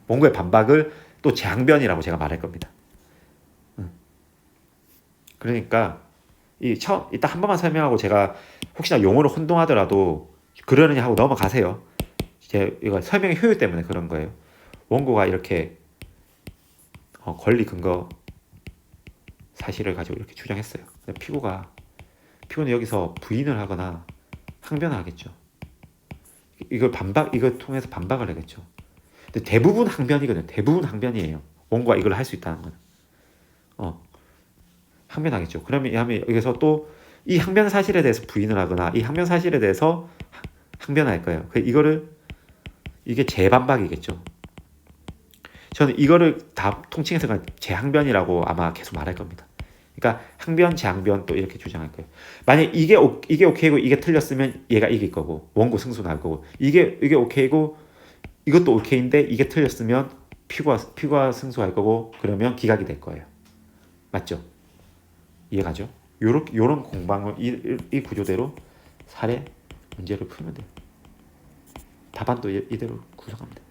원고의 반박을 또 재항변이라고 제가 말할 겁니다. 그러니까 이따 한 번만 설명하고 제가 혹시나 용어를 혼동하더라도 그러느냐 하고 넘어가세요. 이거 설명의 효율 때문에 그런 거예요. 원고가 이렇게 권리 근거 사실을 가지고 이렇게 주장했어요. 피고는 여기서 부인을 하거나 항변을 하겠죠. 이걸 통해서 반박을 하겠죠. 근데 대부분 항변이거든요. 대부분 항변이에요. 원고가 이걸 할 수 있다는 거는. 항변하겠죠. 그러면 여기서 또 이 항변 사실에 대해서 부인을 하거나 이 항변 사실에 대해서 항변할 거예요. 이게 재반박이겠죠. 저는 이거를 다 통칭해서 그냥 재항변이라고 아마 계속 말할 겁니다. 그러니까 항변, 재항변 또 이렇게 주장할 거예요. 만약 이게 오케이고 이게 틀렸으면 얘가 이길 거고 원고 승소 날 거고 이게 오케이고 이것도 오케이인데 이게 틀렸으면 피고가 승소할 거고 그러면 기각이 될 거예요. 맞죠? 이해가죠? 요런 공방을 이 구조대로 사례 문제를 풀면 돼요. 답안도 이대로 구성하면 돼요.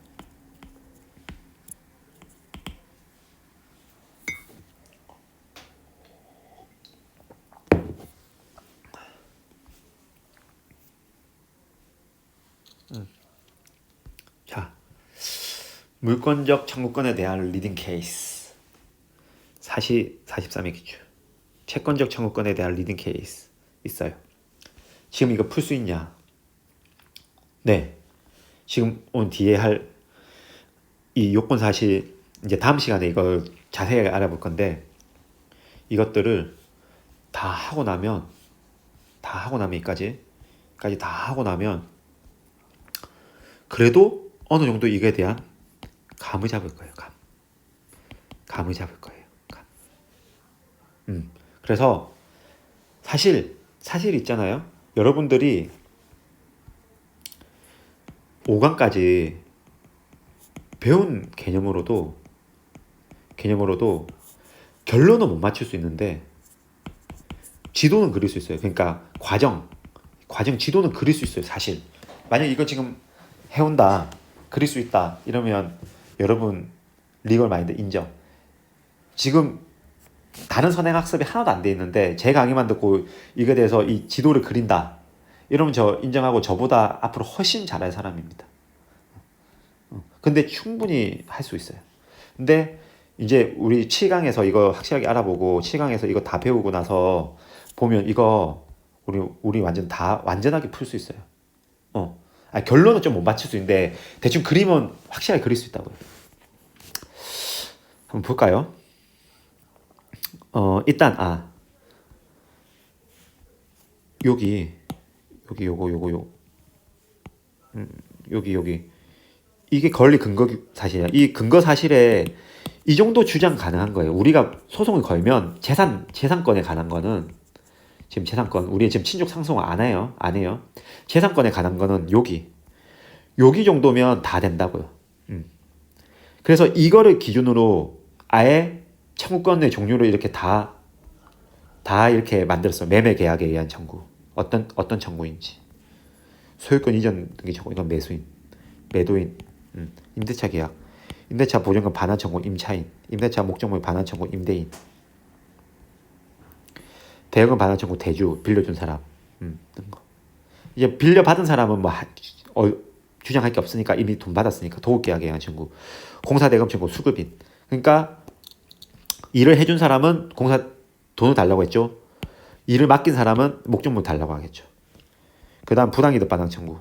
자, 물권적 청구권에 대한 리딩 케이스 43의 기출. 채권적 청구권에 대한 리딩 케이스 있어요. 지금 이거 풀 수 있냐? 네. 지금 온 뒤에 할 이 요건 사실 이제 다음 시간에 이걸 자세하게 알아볼 건데 이것들을 다 하고 나면 이까지 다 하고 나면 그래도 어느 정도 이거에 대한 감을 잡을 거예요. 감을 잡을 거예요. 그래서 사실 있잖아요. 여러분들이 5강까지 배운 개념으로도 결론은 못 맞출 수 있는데 지도는 그릴 수 있어요. 그러니까 과정 지도는 그릴 수 있어요. 사실 만약 이거 지금 해온다 그릴 수 있다 이러면 여러분 리걸 마인드 인정. 지금 다른 선행학습이 하나도 안 돼 있는데 제 강의만 듣고 이거에 대해서 이 지도를 그린다 이러면 저 인정하고 저보다 앞으로 훨씬 잘할 사람입니다. 근데 충분히 할 수 있어요. 근데 이제 우리 7강에서 이거 확실하게 알아보고 7강에서 이거 다 배우고 나서 보면 이거 우리 완전하게 풀 수 있어요. 결론은 좀 못 맞출 수 있는데 대충 그림은 확실하게 그릴 수 있다고요. 한번 볼까요? 일단 여기 이게 권리 근거 사실이야. 이 근거 사실에 이 정도 주장 가능한 거예요. 우리가 소송을 걸면 재산권에 관한 거는 지금 우리 지금 친족 상속 안 해요. 재산권에 관한 거는 여기 정도면 다 된다고요. 그래서 이거를 기준으로 아예 청구권의 종류를 이렇게 다 이렇게 만들었어요. 매매 계약에 의한 청구. 어떤 청구인지. 소유권 이전 등기 청구 이건 매수인, 매도인, 임대차 계약, 임대차 보증금 반환 청구 임차인, 임대차 목적물 반환 청구 임대인, 대여금 반환 청구 대주, 빌려준 사람, 이런 거. 이제 빌려받은 사람은 뭐 주장할 게 없으니까 이미 돈 받았으니까 도급계약 예한 청구, 공사대금 청구 수급인. 그러니까 일을 해준 사람은 공사 돈을 달라고 했죠. 일을 맡긴 사람은 목적물 달라고 하겠죠. 그다음 부당이득 반환 청구.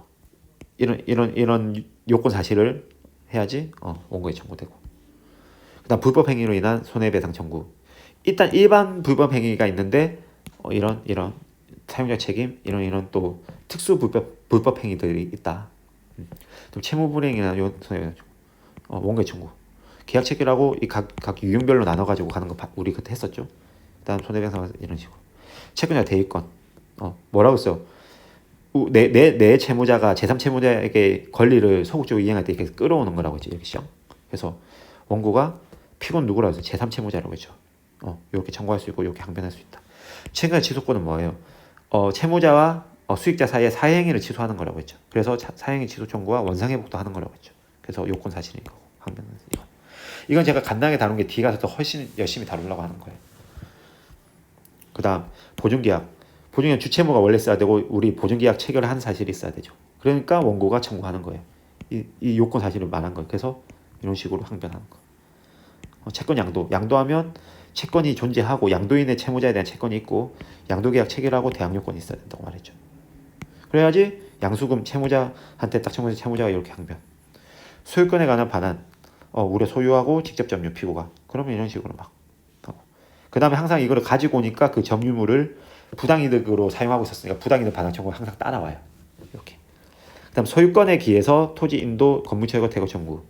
이런 요건 사실을 해야지 원고에 청구되고. 그다음 불법 행위로 인한 손해배상 청구. 일단 일반 불법 행위가 있는데 이런 사용자 책임 이런 또 특수 불법 행위들이 있다. 좀 채무 불이행이나 요 손해배상 청구. 원고에 청구. 계약 체결하고 이 각 유형별로 나눠 가지고 가는 거 우리 그때 했었죠. 그다음 손해배상 이런 식으로. 채권자 대위권. 뭐라고 써요? 내 채무자가 제3채무자에게 권리를 소극적으로 이행할 때 이렇게 끌어오는 거라고 했지. 이렇게 시험. 그래서 원고가 피고는 누구라고 해서 제3채무자라고 했죠. 이렇게 청구할 수 있고 이렇게 항변할 수 있다. 채권자 취소권은 뭐예요? 채무자와 수익자 사이에 사회행위를 취소하는 거라고 했죠. 그래서 사회행위 취소 청구와 원상회복도 하는 거라고 했죠. 그래서 요건 사실인 거고 항변은 이건 제가 간단하게 다룬 게 뒤 가서 더 훨씬 열심히 다루려고 하는 거예요. 그 다음 보증계약. 보증계약 주채무가 원래 써야 되고 우리 보증계약 체결을 한 사실이 있어야 되죠. 그러니까 원고가 청구하는 거예요. 이 요건 사실을 말한 거예요. 그래서 이런 식으로 항변하는 거. 채권 양도하면 채권이 존재하고 양도인의 채무자에 대한 채권이 있고 양도계약 체결하고 대항요건이 있어야 된다고 말했죠. 그래야지 양수금 채무자한테 딱 채무자가 이렇게 항변. 소유권에 관한 반환. 우리 소유하고 직접 점유 피고가. 그러면 이런 식으로 막. 그 다음에 항상 이거를 가지고 오니까 그 점유물을 부당이득으로 사용하고 있었으니까 부당이득 반환 청구가 항상 따라와요. 이렇게. 그 다음 소유권에 기해서 토지 인도 건물 철거 퇴거 청구.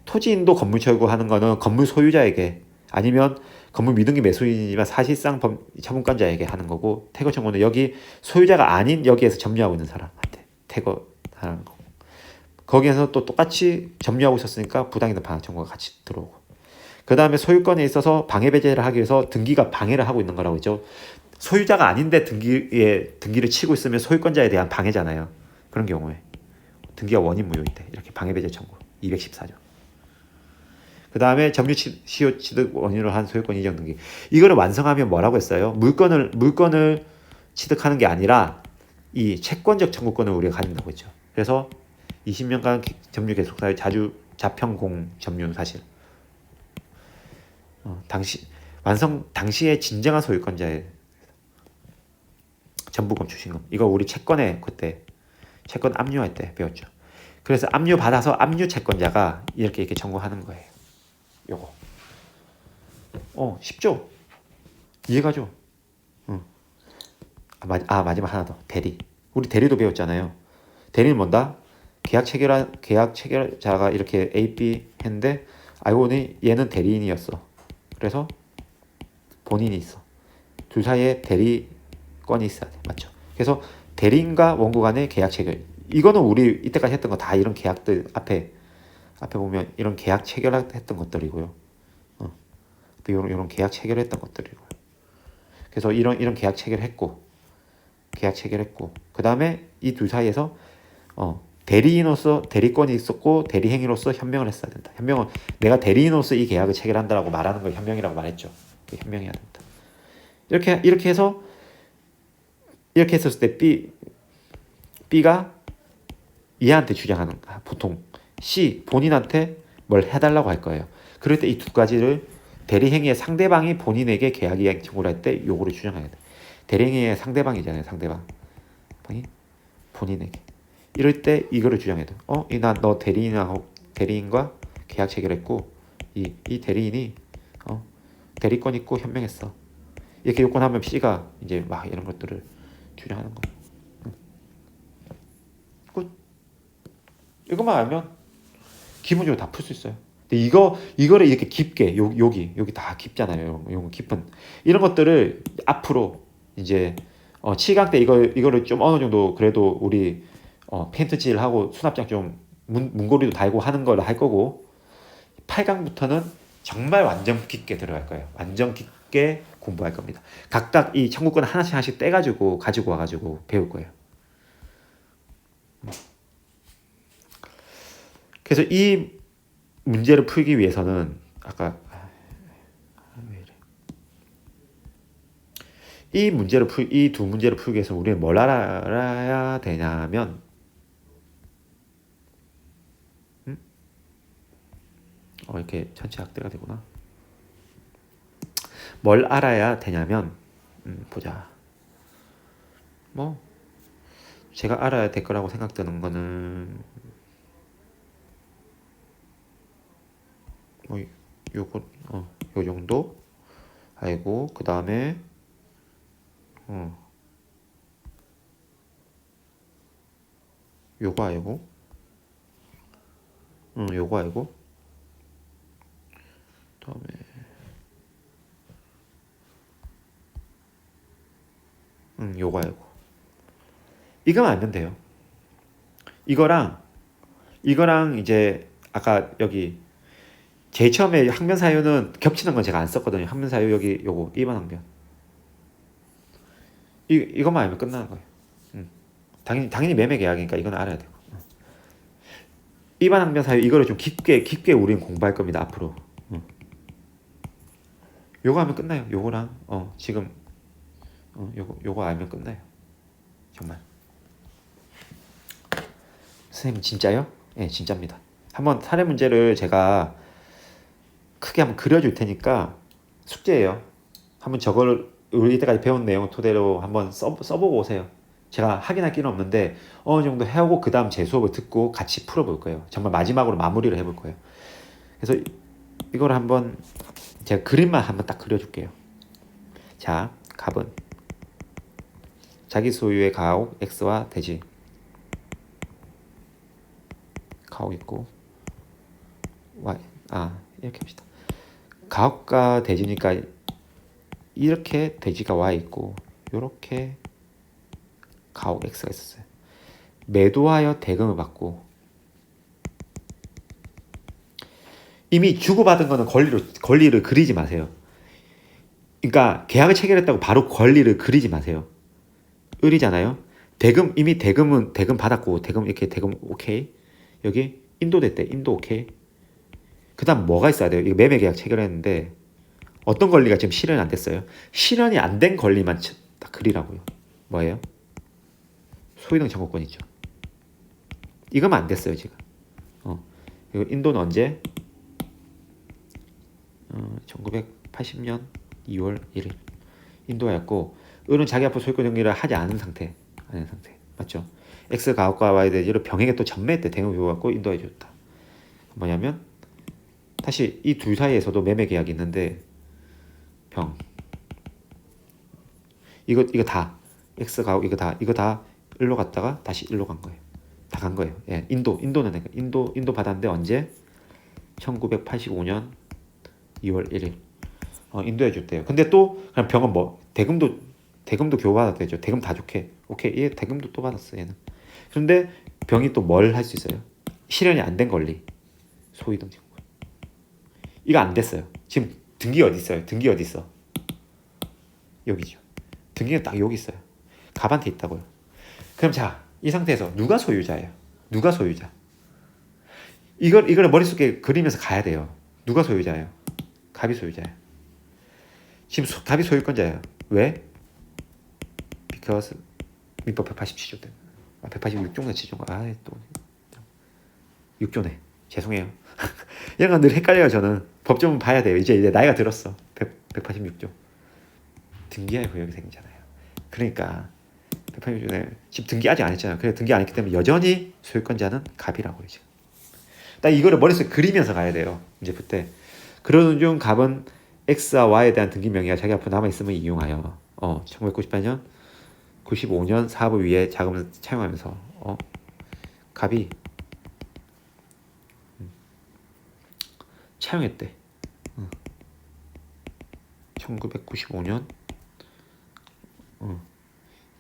토지 인도 건물 철거하는 거는 건물 소유자에게 아니면 건물 미등기 매수인이지만 사실상 처분권자에게 하는 거고 퇴거 청구는 여기 소유자가 아닌 여기에서 점유하고 있는 사람한테 퇴거하는 거고 거기에서 또 똑같이 점유하고 있었으니까 부당이득 반환 청구가 같이 들어오고 그 다음에 소유권에 있어서 방해 배제를 하기 위해서 등기가 방해를 하고 있는 거라고 했죠. 소유자가 아닌데 등기를 치고 있으면 소유권자에 대한 방해잖아요. 그런 경우에 등기가 원인 무효일 때 이렇게 방해 배제 청구 214조. 그 다음에 점유 시효 취득 원인으로 한 소유권 이전 등기. 이거를 완성하면 뭐라고 했어요? 물건을 취득하는 게 아니라 이 채권적 청구권을 우리가 가진다고 했죠. 그래서 20년간 점유 계속사유 자평공 점유 사실. 당시에 진정한 소유권자의 전부금 추신금. 이거 우리 채권에 그때 채권 압류할 때 배웠죠. 그래서 압류 받아서 압류 채권자가 이렇게 청구하는 거예요. 요거. 쉽죠? 이해가죠? 마지막 하나 더. 대리. 우리 대리도 배웠잖아요. 대리는 뭔다? 계약 체결자가 이렇게 A, B 했는데 알고 보니 얘는 대리인이었어. 그래서 본인이 있어. 둘 사이에 대리권이 있어야 돼. 맞죠? 그래서 대리인과 원고 간의 계약 체결. 이거는 우리 이때까지 했던 거 다 이런 계약들 앞에 보면 이런 계약 체결했던 것들이고요. 이런 계약 체결했던 것들이고요. 그래서 이런 계약 체결했고 그 다음에 이 둘 사이에서 대리인으로서 대리권이 있었고 대리행위로서 현명을 했어야 된다. 현명은 내가 대리인으로서 이 계약을 체결한다라고 말하는 걸 현명이라고 말했죠. 현명해야 된다. 이렇게 해서 이렇게 했었을 때 B가 얘한테 주장하는 보통 C 본인한테 뭘 해달라고 할 거예요. 그럴 때 이 두 가지를 대리행위의 상대방이 본인에게 계약 이행 청구를 할 때 요거를 주장해야 돼. 대리행위의 상대방이잖아요. 상대방이 본인에게. 이럴 때 이거를 주장해야 돼. 너 대리인과 계약 체결했고 이 대리인이 대리권 있고 현명했어. 이렇게 요건하면 C가 이제 막 이런 것들을 주장하는 거. 끝. 이것만 알면 기본적으로 다 풀 수 있어요. 근데 이거를 이렇게 깊게 여기 다 깊잖아요. 요 깊은 이런 것들을 앞으로 이제 7강 때 이거를 좀 어느 정도 그래도 우리 페인트 칠하고 수납장 좀 문고리도 달고 하는 걸 할 거고 8강부터는 정말 완전 깊게 들어갈 거예요. 완전 깊게 공부할 겁니다. 각각 이 청구권 하나씩 떼가지고 가지고 와가지고 배울 거예요. 그래서 이 문제를 풀기 위해서는 아까 왜 이래? 이 두 문제를 풀기 위해서 우리는 뭘 알아야 되냐면 이렇게 전체 확대가 되구나. 뭘 알아야 되냐면 보자. 뭐 제가 알아야 될 거라고 생각되는 거는 뭐 요거 요 정도 알고 그 다음에 요거 알고 요거 알고 그다음에 요거 알고 이거만 알면 돼요. 이거랑 이제 아까 여기 제일 처음에 항면 사유는 겹치는 건 제가 안 썼거든요. 항면 사유 여기 요거 2번 항면 이것만 알면 끝나는 거예요. 당연히 매매 계약이니까 이건 알아야 되고 2번 항면 사유 이거를 좀 깊게 우리는 공부할 겁니다. 앞으로 요거 하면 끝나요. 요거랑 지금 요거 알면 끝나요. 정말. 선생님 진짜요? 네, 진짜입니다. 한번 사례 문제를 제가 크게 한번 그려줄 테니까 숙제예요. 한번 저걸 우리 이때까지 배운 내용 토대로 한번 써보고 오세요. 제가 확인할 길은 없는데 어느 정도 해오고 그 다음 제 수업을 듣고 같이 풀어볼 거예요. 정말 마지막으로 마무리를 해볼 거예요. 그래서 이걸 한번 제가 그림만 한번 딱 그려줄게요. 자, 갑은 자기 소유의 가옥 X와 대지 가옥 있고 Y 이렇게 합시다. 가옥과 대지니까 이렇게 대지가 Y 있고 이렇게 가옥 X가 있었어요. 매도하여 대금을 받고 이미 주고받은 거는 권리를 그리지 마세요. 그러니까 계약을 체결했다고 바로 권리를 그리지 마세요. 을이잖아요. 이미 대금 받았고 대금 오케이. 여기 인도 됐대. 인도 오케이. 그다음 뭐가 있어야 돼요? 이거 매매 계약 체결했는데 어떤 권리가 지금 실현 안 됐어요? 실현이 안 된 권리만 딱 그리라고요. 뭐예요? 소유등 청구권 있죠. 이거만 안 됐어요 지금. 이거 인도는 언제? 1980년 2월 1일 인도였고 을은 자기 앞으로 소유권 정리를 하지 않은 상태 맞죠? X 가옥과 Y에 대지를 병에게 또 전매했대. 대금을 주고받고 인도해 줬다. 뭐냐면 다시 이 둘 사이에서도 매매 계약이 있는데 병 이거 다 X 가옥 이거 다 일로 갔다가 다시 일로 간 거예요. 다 간 거예요. 예, 인도는 인도 받았는데 언제? 1985년 2월 1일 인도해 줬대요. 근데 또 그냥 병은 뭐 대금도 교부받았대죠. 대금 다 좋게 오케이 얘 대금도 또 받았어 얘는. 그런데 병이 또 뭘 할 수 있어요? 실현이 안 된 권리 소유등 청구 이거 안 됐어요. 지금 등기 어디 있어요? 등기 어디 있어? 여기죠. 등기가 딱 여기 있어요. 갑한테 있다고요. 그럼 자, 이 상태에서 누가 소유자예요? 누가 소유자? 이걸 머릿속에 그리면서 가야 돼요. 누가 소유자예요? 갑이 소유자예요. 지금 갑이 소유권자예요. 왜? Because 민법 187조 때문에. 186조인가 7조인가. 또 6조네. 죄송해요. 이런 건 늘 헷갈려요. 저는 법조문 봐야 돼요. 이제 나이가 들었어. 186조. 등기할 구역이 생기잖아요. 그러니까 186조에 지금 등기 아직 안 했잖아요. 그래 등기 안 했기 때문에 여전히 소유권자는 갑이라고요. 지금. 딱 이거를 머릿속에 그리면서 가야 돼요. 이제 그때 그러는 중 갑은 X와 Y에 대한 등기 명의가 자기 앞으로 남아있음을 이용하여 1998년 95년 사업을 위해 자금을 차용하면서 갑이 차용했대. 1995년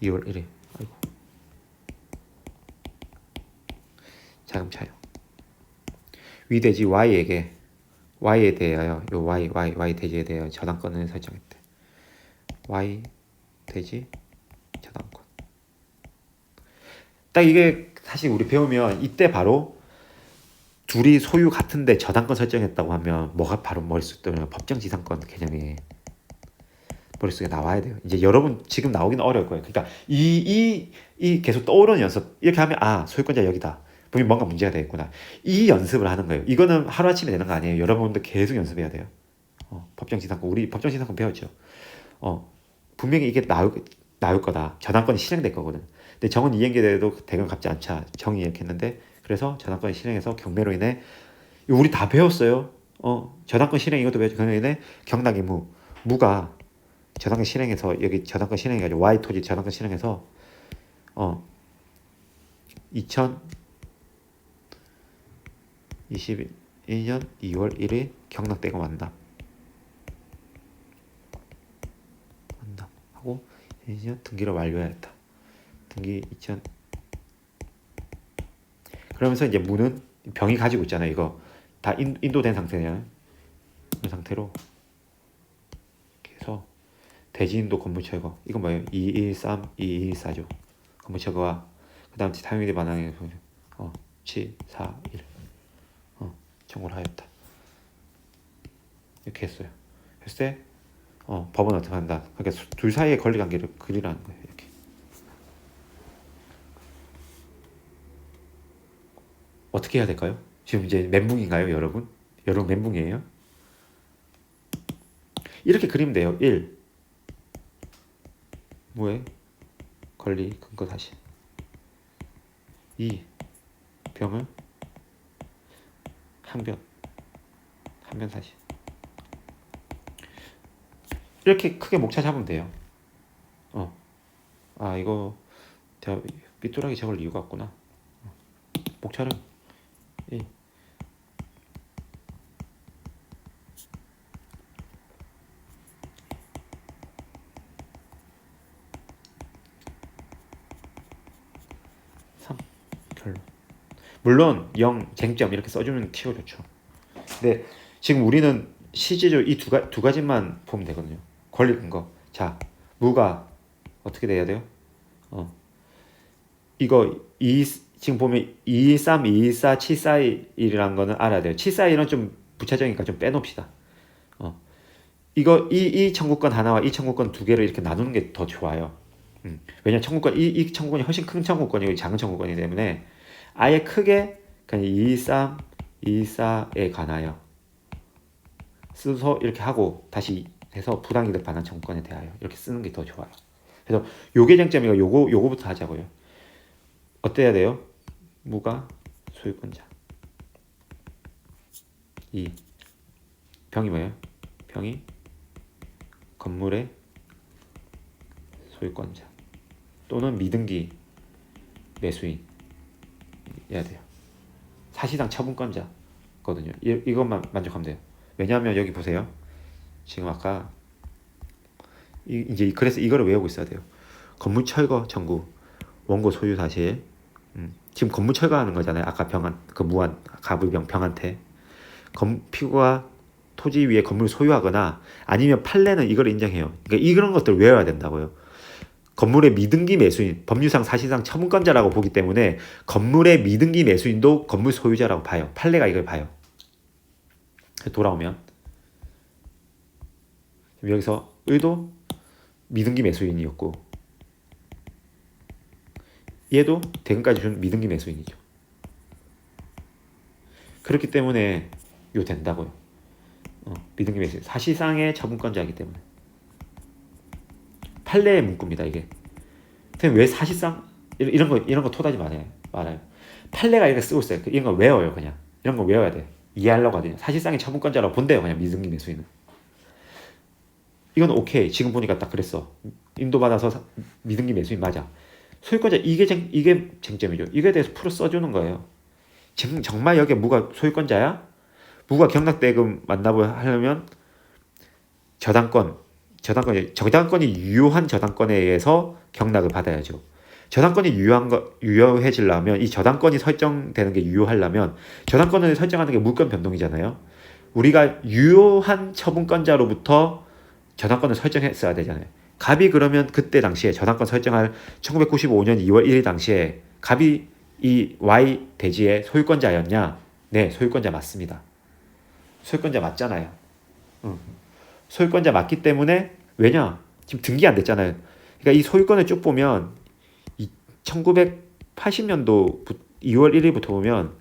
2월 1일 아이고. 자금 차용 위대지 Y에 대하여 요 Y 대지에 대하여 저당권을 설정했대. Y 대지 저당권 딱 이게 사실 우리 배우면 이때 바로 둘이 소유 같은데 저당권 설정했다고 하면 뭐가 바로 머릿속에 떠오르냐? 법정지상권 개념이 머릿속에 나와야 돼요. 이제 여러분 지금 나오기는 어려울 거예요. 그러니까 이 계속 떠오르는 연습 이렇게 하면 아 소유권자 여기다. 분명히 뭔가 문제가 되겠구나. 이 연습을 하는 거예요. 이거는 하루아침에 되는 거 아니에요. 여러분들 계속 연습해야 돼요. 법정지상권 우리 법정지상권 배웠죠. 분명히 이게 나올 거다. 저당권이 실행될 거거든. 근데 정은 이행계대도 대강 갚지 않자 정이 이렇게 했는데 그래서 저당권이 실행해서 경매로 인해 우리 다 배웠어요. 저당권 실행 이것도 배웠죠. 경매로 인해 경락의 무가 저당권 실행해서 여기 저당권 실행해가지고 Y 토지 저당권 실행해서 2021년 2월 1일 경락대금 완납하고 2020년 등기를 완료해야겠다. 등기 2000 그러면서 이제 무는 병이 가지고 있잖아요. 이거 다 인도된 상태냐 이 상태로 그래서 대지인도 건물 철거 이건 뭐예요? 213, 214죠. 건물 철거와 그 다음 타용일의 반항에 7, 4, 1 청구를 하였다. 이렇게 했어요. 했을 때 법은 어떻게 한다. 그러니까 둘 사이의 권리관계를 그리라는 거예요. 이렇게. 어떻게 해야 될까요? 지금 이제 멘붕인가요, 여러분? 여러분 멘붕이에요? 이렇게 그리면 돼요. 1. 뭐에? 권리 근거 다시. 2. 병을 항변 사실. 이렇게 크게 목차 잡으면 돼요. 이거 제가 삐뚤하게 적을 이유가 없구나. 목차를 1. 결론. 물론 0 쟁점 이렇게 써주면 키워 좋죠. 근데 지금 우리는 실제적으로 이 두 가지만 보면 되거든요. 권리 근거. 자, 무가 어떻게 돼야 돼요? 이거 지금 보면 213, 214, 741이라는 거는 알아야 돼요. 741은 좀 부차적이니까 좀 빼놓읍시다. 이거 이 청구권 하나와 이 청구권 두 개를 이렇게 나누는 게 더 좋아요. 왜냐면 청구권 이 청구권이 훨씬 큰 청구권이고 작은 청구권이기 때문에 아예 크게 그냥 223, 224에 관하여 써서 이렇게 하고 다시 해서 부당이득 반환 청구권에 대하여 이렇게 쓰는 게 더 좋아요. 그래서 요게 쟁점이고 요거부터 하자고요. 어때야 돼요? 무가 소유권자. 2. 병이 뭐예요? 병이 건물의 소유권자 또는 미등기 매수인 해야 돼요. 사실상 처분권자거든요. 이것만 만족하면 돼요. 왜냐하면 여기 보세요. 지금 아까 이제 그래서 이거를 외우고 있어야 돼요. 건물 철거 청구 원고 소유 사실. 지금 건물 철거하는 거잖아요. 아까 병한 그 무한 가불병 병한테 피고가 토지 위에 건물을 소유하거나 아니면 판례는 이걸 인정해요. 그러니까 이런 것들을 외워야 된다고요. 건물의 미등기 매수인, 법률상 사실상 처분권자라고 보기 때문에 건물의 미등기 매수인도 건물 소유자라고 봐요. 판례가 이걸 봐요. 돌아오면 여기서 의도 미등기 매수인이었고 얘도 대금까지 준 미등기 매수인이죠. 그렇기 때문에 이거 된다고요. 미등기 매수인 사실상의 처분권자이기 때문에 판례의 문구입니다. 이게 왜 사실상 이런 거 토다지 말아요. 판례가 이렇게 쓰고 있어요. 이런 거 외워요. 그냥 이런 거 외워야 돼. 이해하려고 하더니 사실상의 처분권자라고 본대요. 그냥 미등기 매수인은. 이건 오케이. 지금 보니까 딱 그랬어. 인도받아서 미등기 매수인 맞아. 소유권자 이게 쟁점이죠. 이거에 대해서 풀어 써주는 거예요. 정말 여기에 무가 소유권자야? 무가 경락대금 만나고 하려면 저당권이 유효한 저당권에 의해서 경락을 받아야죠. 저당권이 유효해지려면 이 저당권이 설정되는 게 유효하려면 저당권을 설정하는 게 물권 변동이잖아요. 우리가 유효한 처분권자로부터 저당권을 설정했어야 되잖아요. 갑이 그러면 그때 당시에 저당권 설정할 1995년 2월 1일 당시에 갑이 이 Y 대지의 소유권자였냐? 네, 소유권자 맞습니다. 소유권자 맞잖아요. 응. 소유권자 맞기 때문에 왜냐? 지금 등기 안 됐잖아요. 그러니까 이 소유권을 쭉 보면 1980년도 2월 1일부터 보면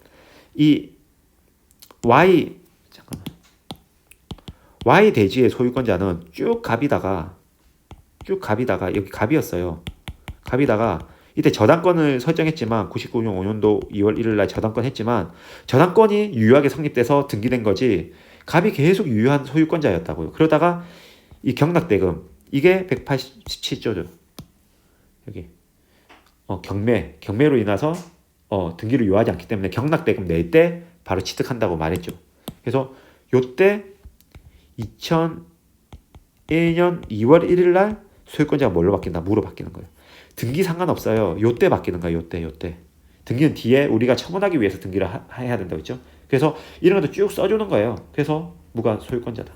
이 Y 잠깐만 Y 대지의 소유권자는 쭉 갑이다가 여기 갑이었어요. 갑이다가 이때 저당권을 설정했지만 99년도 2월 1일 날 저당권 했지만 저당권이 유효하게 성립돼서 등기된 거지 갑이 계속 유효한 소유권자였다고요. 그러다가 이 경락대금 이게 187조죠. 여기 경매로 인해서 등기를 유효하지 않기 때문에 경락대금 낼 때 바로 취득한다고 말했죠. 그래서 요때 2001년 2월 1일 날 소유권자가 뭘로 바뀐다? 무로 바뀌는 거예요. 등기 상관없어요. 요때 바뀌는 거예요. 요때. 등기는 뒤에 우리가 처분하기 위해서 등기를 해야 된다고 했죠. 그래서 이런 것도 쭉 써주는 거예요. 그래서 무가 소유권자다.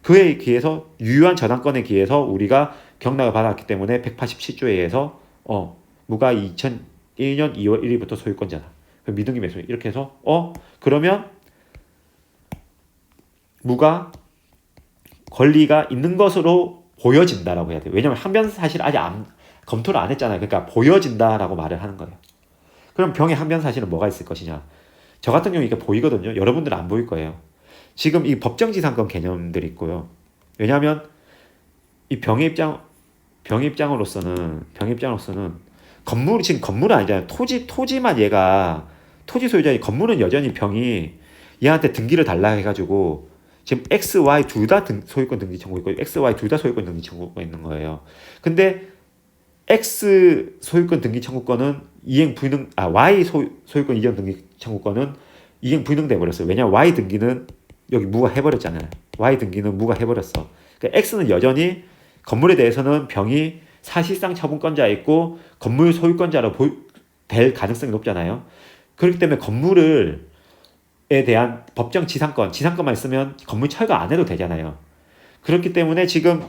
그에 기해서 유효한 저당권에 기해서 우리가 경락을 받았기 때문에 187조에 의해서 무가 2001년 2월 1일부터 소유권자다. 미등기 매수 이렇게 해서 그러면 무가 권리가 있는 것으로 보여진다라고 해야 돼요. 왜냐면 항변 사실 아직 검토를 안 했잖아요. 그러니까 보여진다라고 말을 하는 거예요. 그럼 병의 항변 사실은 뭐가 있을 것이냐? 저 같은 경우 이게 보이거든요. 여러분들은 안 보일 거예요. 지금 이 법정지상권 개념들이 있고요. 왜냐하면 이 병의 입장으로서는 지금 건물은 아니잖아요. 토지만 얘가 토지 소유자니 건물은 여전히 병이 얘한테 등기를 달라 해가지고 지금 X, Y 둘 다 소유권 등기 청구 있고 X, Y 둘 다 소유권 등기 청구가 있는 거예요. 근데 X 소유권 등기 청구권은 Y 소유권 이전 등기 청구권은 이행 불능돼 버렸어요. 왜냐면 Y 등기는 여기 무가 해버렸잖아요. Y 등기는 무가 해버렸어. 그러니까 X는 여전히 건물에 대해서는 병이 사실상 처분권자 있고 건물 소유권자로 될 가능성이 높잖아요. 그렇기 때문에 건물에 대한 법정 지상권만 있으면 건물 철거 안 해도 되잖아요. 그렇기 때문에 지금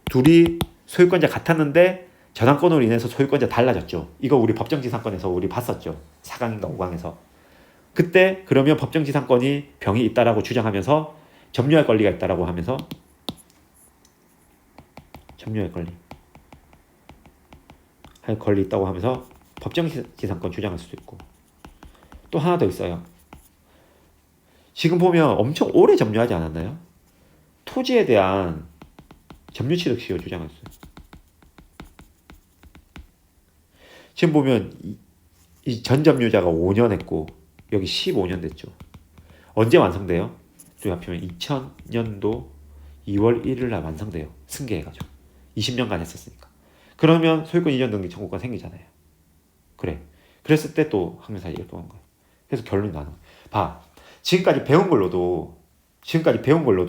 둘이 소유권자 같았는데 저당권으로 인해서 소유권자 달라졌죠. 이거 우리 법정지상권에서 우리 봤었죠. 4강인가 5강에서. 그때 그러면 법정지상권이 병이 있다라고 주장하면서 점유할 권리가 있다라고 하면서 점유할 권리 있다고 하면서 법정지상권 주장할 수도 있고 또 하나 더 있어요. 지금 보면 엄청 오래 점유하지 않았나요? 토지에 대한 점유취득시효 주장했어요. 지금 보면 이 전 점유자가 5년 했고 여기 15년 됐죠. 언제 완성돼요? 또 합치면 2000년도 2월 1일 날 완성돼요. 승계해가지고 20년간 했었으니까. 그러면 소유권 이전 등기 청구권 생기잖아요. 그래. 그랬을 때 또 항면사실 이렇게 한 거예요. 그래서 결론이 나는 거예요. 봐. 지금까지 배운 걸로도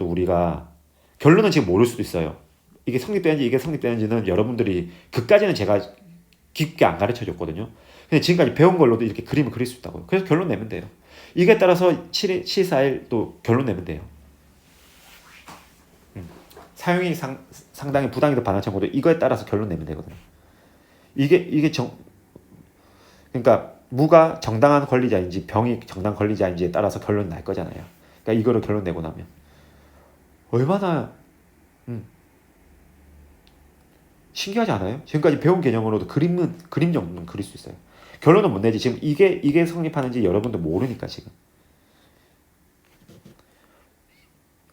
우리가 결론은 지금 모를 수도 있어요. 이게 성립되는지는 여러분들이 그까지는 제가 깊게 안 가르쳐 줬거든요. 근데 지금까지 배운 걸로도 이렇게 그림을 그릴 수 있다고요. 그래서 결론 내면 돼요. 이게 따라서 7.4일 또 결론 내면 돼요. 사용이 상당히 부당이도 반환청구도 이거에 따라서 결론 내면 되거든요. 그러니까 무가 정당한 권리자인지 병이 정당한 권리자인지에 따라서 결론 날 거잖아요. 그러니까 이거를 결론 내고 나면 얼마나 신기하지 않아요? 지금까지 배운 개념으로도 그림 정도는 그릴 수 있어요. 결론은 못 내지. 지금 이게 성립하는지 여러분도 모르니까 지금.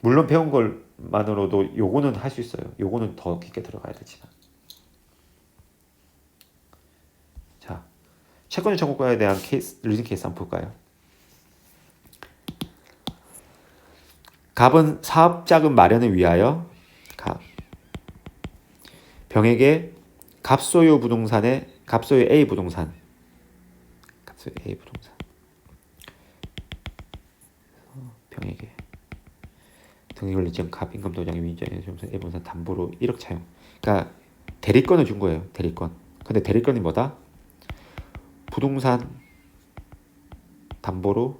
물론 배운 것만으로도 요거는 할 수 있어요. 요거는 더 깊게 들어가야 되지만. 자, 채권의 청구권에 대한 리딩 케이스 한번 볼까요? 갑은 사업자금 마련을 위하여 병에게 갑소유 A 부동산 병에게 등기권리증 갑 임금도장 위임장에 A 부동산 담보로 1억 차용. 그러니까 대리권을 준 거예요. 대리권. 근데 대리권이 뭐다? 부동산 담보로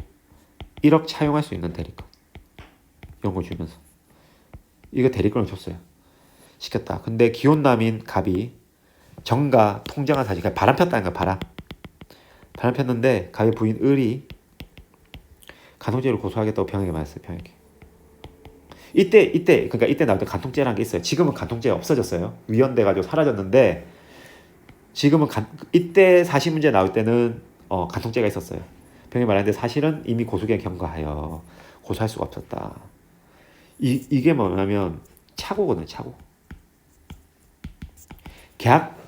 1억 차용할 수 있는 대리권. 이런 걸 주면서 이거 대리권을 줬어요. 시켰다. 근데 기혼남인 갑이 정가 통정한 사실 그러니까 바람 폈다는 거야. 바람 폈는데 갑의 부인 을이 간통죄를 고소하겠다고 병에게 말했어요. 병에게. 이때 나올 때 간통죄라는 게 있어요. 지금은 간통죄가 없어졌어요. 위헌돼 가지고 사라졌는데 지금은 이때 사실 문제 나올 때는 간통죄가 있었어요. 병이 말하는데 사실은 이미 고소기한 경과하여 고소할 수가 없었다. 이게 뭐냐면 착오거든요. 착오. 계약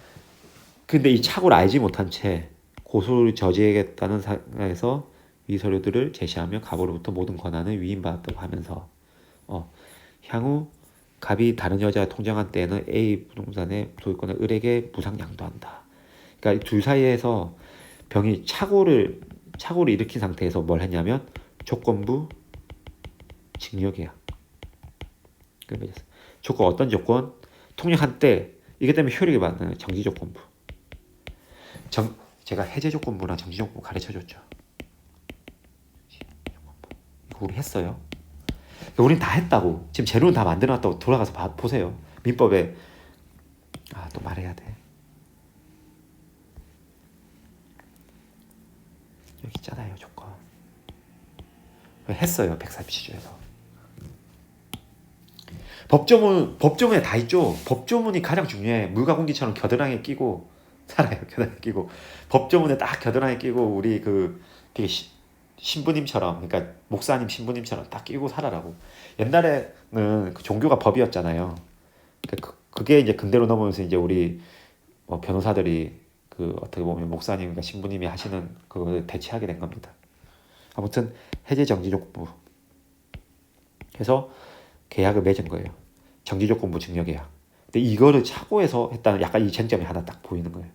근데 이 착오를 알지 못한 채 고소를 저지하겠다는 상황에서 이 서류들을 제시하며 갑으로부터 모든 권한을 위임받았다고 하면서 향후 갑이 다른 여자와 통장한 때에는 A 부동산의 소유권을 을에게 무상 양도한다. 그러니까 둘 사이에서 병이 착오를 일으킨 상태에서 뭘 했냐면 조건부 징역이야. 조건 어떤 조건? 통역한 때 이게 때문에 효력이 받는 정지 조건부. 제가 해제 조건부나 정지 조건부 가르쳐줬죠. 이거 우리 했어요. 우린 다 했다고. 지금 재료는 다 만들어놨다고 돌아가서 보세요. 민법에 또 말해야 돼. 여기 있잖아요. 조건. 했어요. 147조에서. 법조문에 다 있죠. 법조문이 가장 중요해. 물과 공기처럼 겨드랑이에 끼고 살아요. 겨드랑이에 끼고. 법조문에 딱 겨드랑이에 끼고 우리 되게 신부님처럼, 그러니까 목사님 신부님처럼 딱 끼고 살아라고. 옛날에는 그 종교가 법이었잖아요. 그게 이제 근대로 넘어오면서 이제 우리 변호사들이 어떻게 보면 목사님과 신부님이 하시는 그걸 대체하게 된 겁니다. 아무튼 해제 정지 조건부. 그래서 계약을 맺은 거예요. 정지 조건부 증여 계약. 근데 이거를 착오해서 했다는 약간 이 쟁점이 하나 딱 보이는 거예요.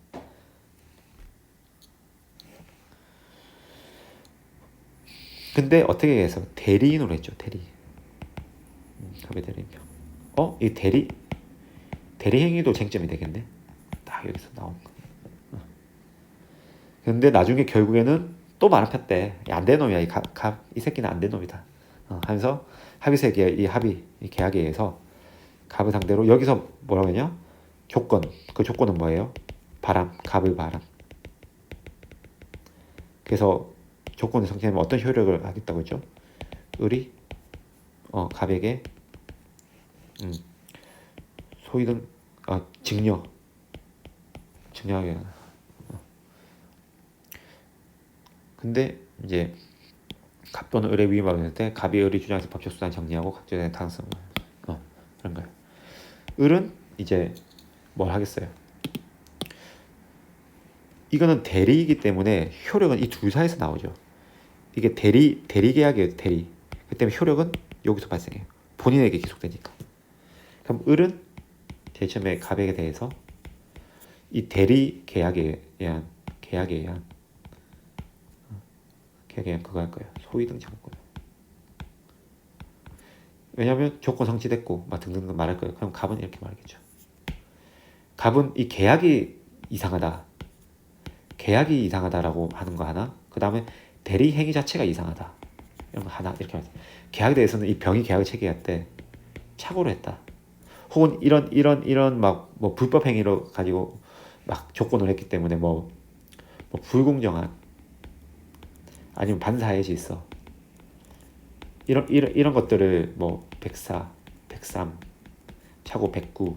근데 어떻게 해서 대리인으로 했죠. 갑의 대리인. 이 대리 행위도 쟁점이 되겠네. 딱 여기서 나온 거. 근데 나중에 결국에는 또 말을 폈대. 안 된 놈이야. 이 새끼는 안 된 놈이다. 하면서 합의세 계약, 이 계약에 의해서 갑을 상대로 여기서 뭐라고 했냐? 조건. 그 조건은 뭐예요? 갑의 바람. 그래서 조건을 성취하면 어떤 효력을 하겠다고 했죠? 을이 갑에게 소유등 증여하게. 근데 이제 갑 또는 을의 위임을 때 갑이 을이 주장해서 법적 수단 정리하고 각자의 당성 그런 거예요. 을은 이제 뭘 하겠어요? 이거는 대리이기 때문에 효력은 이 둘 사이에서 나오죠. 이게 대리 계약이에요. 대리. 그 때문에 효력은 여기서 발생해요. 본인에게 기속되니까. 그럼 을은 제일 처음에 갑에게 대해서 이 대리 계약에 의한 그거 할 거예요. 소위등 장권. 왜냐하면 조건 성취됐고 막 등등 말할 거예요. 그럼 갑은 이렇게 말하겠죠. 갑은 이 계약이 이상하다라고 하는 거 하나. 그 다음에 대리 행위 자체가 이상하다. 이런 거 하나 이렇게 말해요. 계약에 대해서는 이 병이 계약을 체결할 때 착오로 했다. 혹은 이런 막 뭐 불법 행위로 가지고 막 조건을 했기 때문에 뭐 불공정한 아니면 반사의 질서 이런 것들을 뭐 104, 103, 착오 109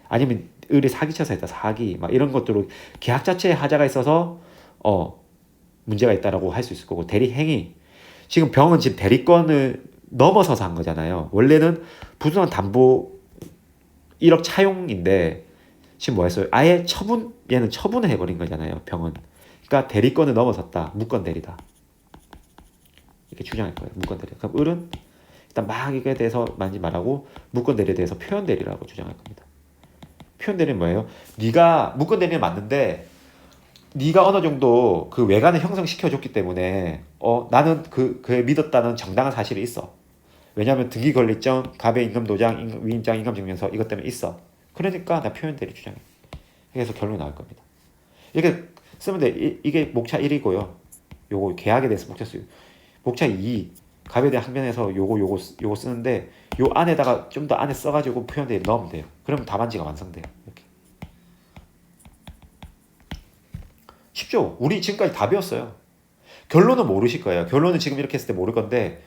아니면 을이 사기쳐서 했다. 사기 막 이런 것들로 계약 자체에 하자가 있어서 문제가 있다라고 할 수 있을 거고 대리 행위 지금 병은 지금 대리권을 넘어서서 한 거잖아요. 원래는 부동산 담보 1억 차용인데 지금 뭐 했어요? 아예 얘는 처분을 해버린 거잖아요. 병은. 그러니까 대리권을 넘어섰다. 무권 대리다. 이렇게 주장할 거예요. 무권 대리. 그럼 을은 일단 막 이거에 대해서 많이 말하고 무권 대리에 대해서 표현 대리라고 주장할 겁니다. 표현 대리는 뭐예요? 네가 무권 대리는 맞는데 네가 어느 정도 그 외관을 형성시켜줬기 때문에 나는 그에 믿었다는 정당한 사실이 있어. 왜냐하면 등기 권리증, 갑의 임금 도장, 위임장, 임금 증명서 이것 때문에 있어. 그러니까 나 표현 대리 주장해. 그래서 결론이 나올 겁니다. 이렇게 쓰면 돼. 이게 목차 1이고요. 요거 계약에 대해서 목차 쓰요. 목차 2 갑에 대한 항변에서 요거 쓰는데 요 안에다가 좀 더 안에 써가지고 표현 대리 넣으면 돼요. 그러면 답안지가 완성돼요. 이렇게. 쉽죠. 우리 지금까지 다 배웠어요. 결론은 모르실 거예요. 결론은 지금 이렇게 했을 때 모를 건데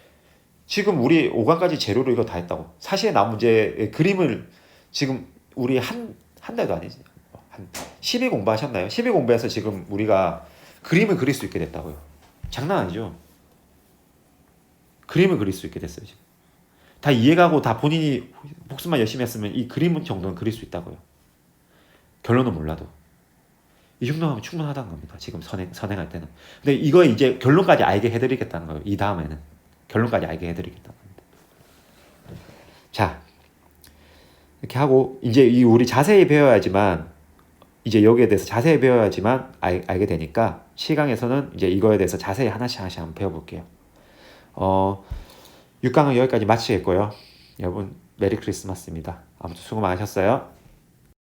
지금 우리 5강까지 재료로 이거 다 했다고. 사실 나온 문제의 그림을 지금 우리 한 달도 아니지. 한 10일 공부하셨나요? 10일 공부해서 지금 우리가 그림을 그릴 수 있게 됐다고요. 장난 아니죠. 그림을 그릴 수 있게 됐어요. 지금. 다 이해가고 다 본인이 복습만 열심히 했으면 이 그림 정도는 그릴 수 있다고요. 결론은 몰라도. 이 정도면 충분하다는 겁니다. 지금 선행할 때는. 근데 이거 이제 결론까지 알게 해드리겠다는 거예요. 이 다음에는. 결론까지 알게 해드리겠다는 겁니다. 자, 이렇게 하고, 이제 이 우리 자세히 배워야지만, 이제 여기에 대해서 자세히 배워야지만 알게 되니까, 시강에서는 이제 이거에 대해서 자세히 하나씩 한번 배워볼게요. 6강은 여기까지 마치겠고요. 여러분, 메리 크리스마스입니다. 아무튼 수고 많으셨어요.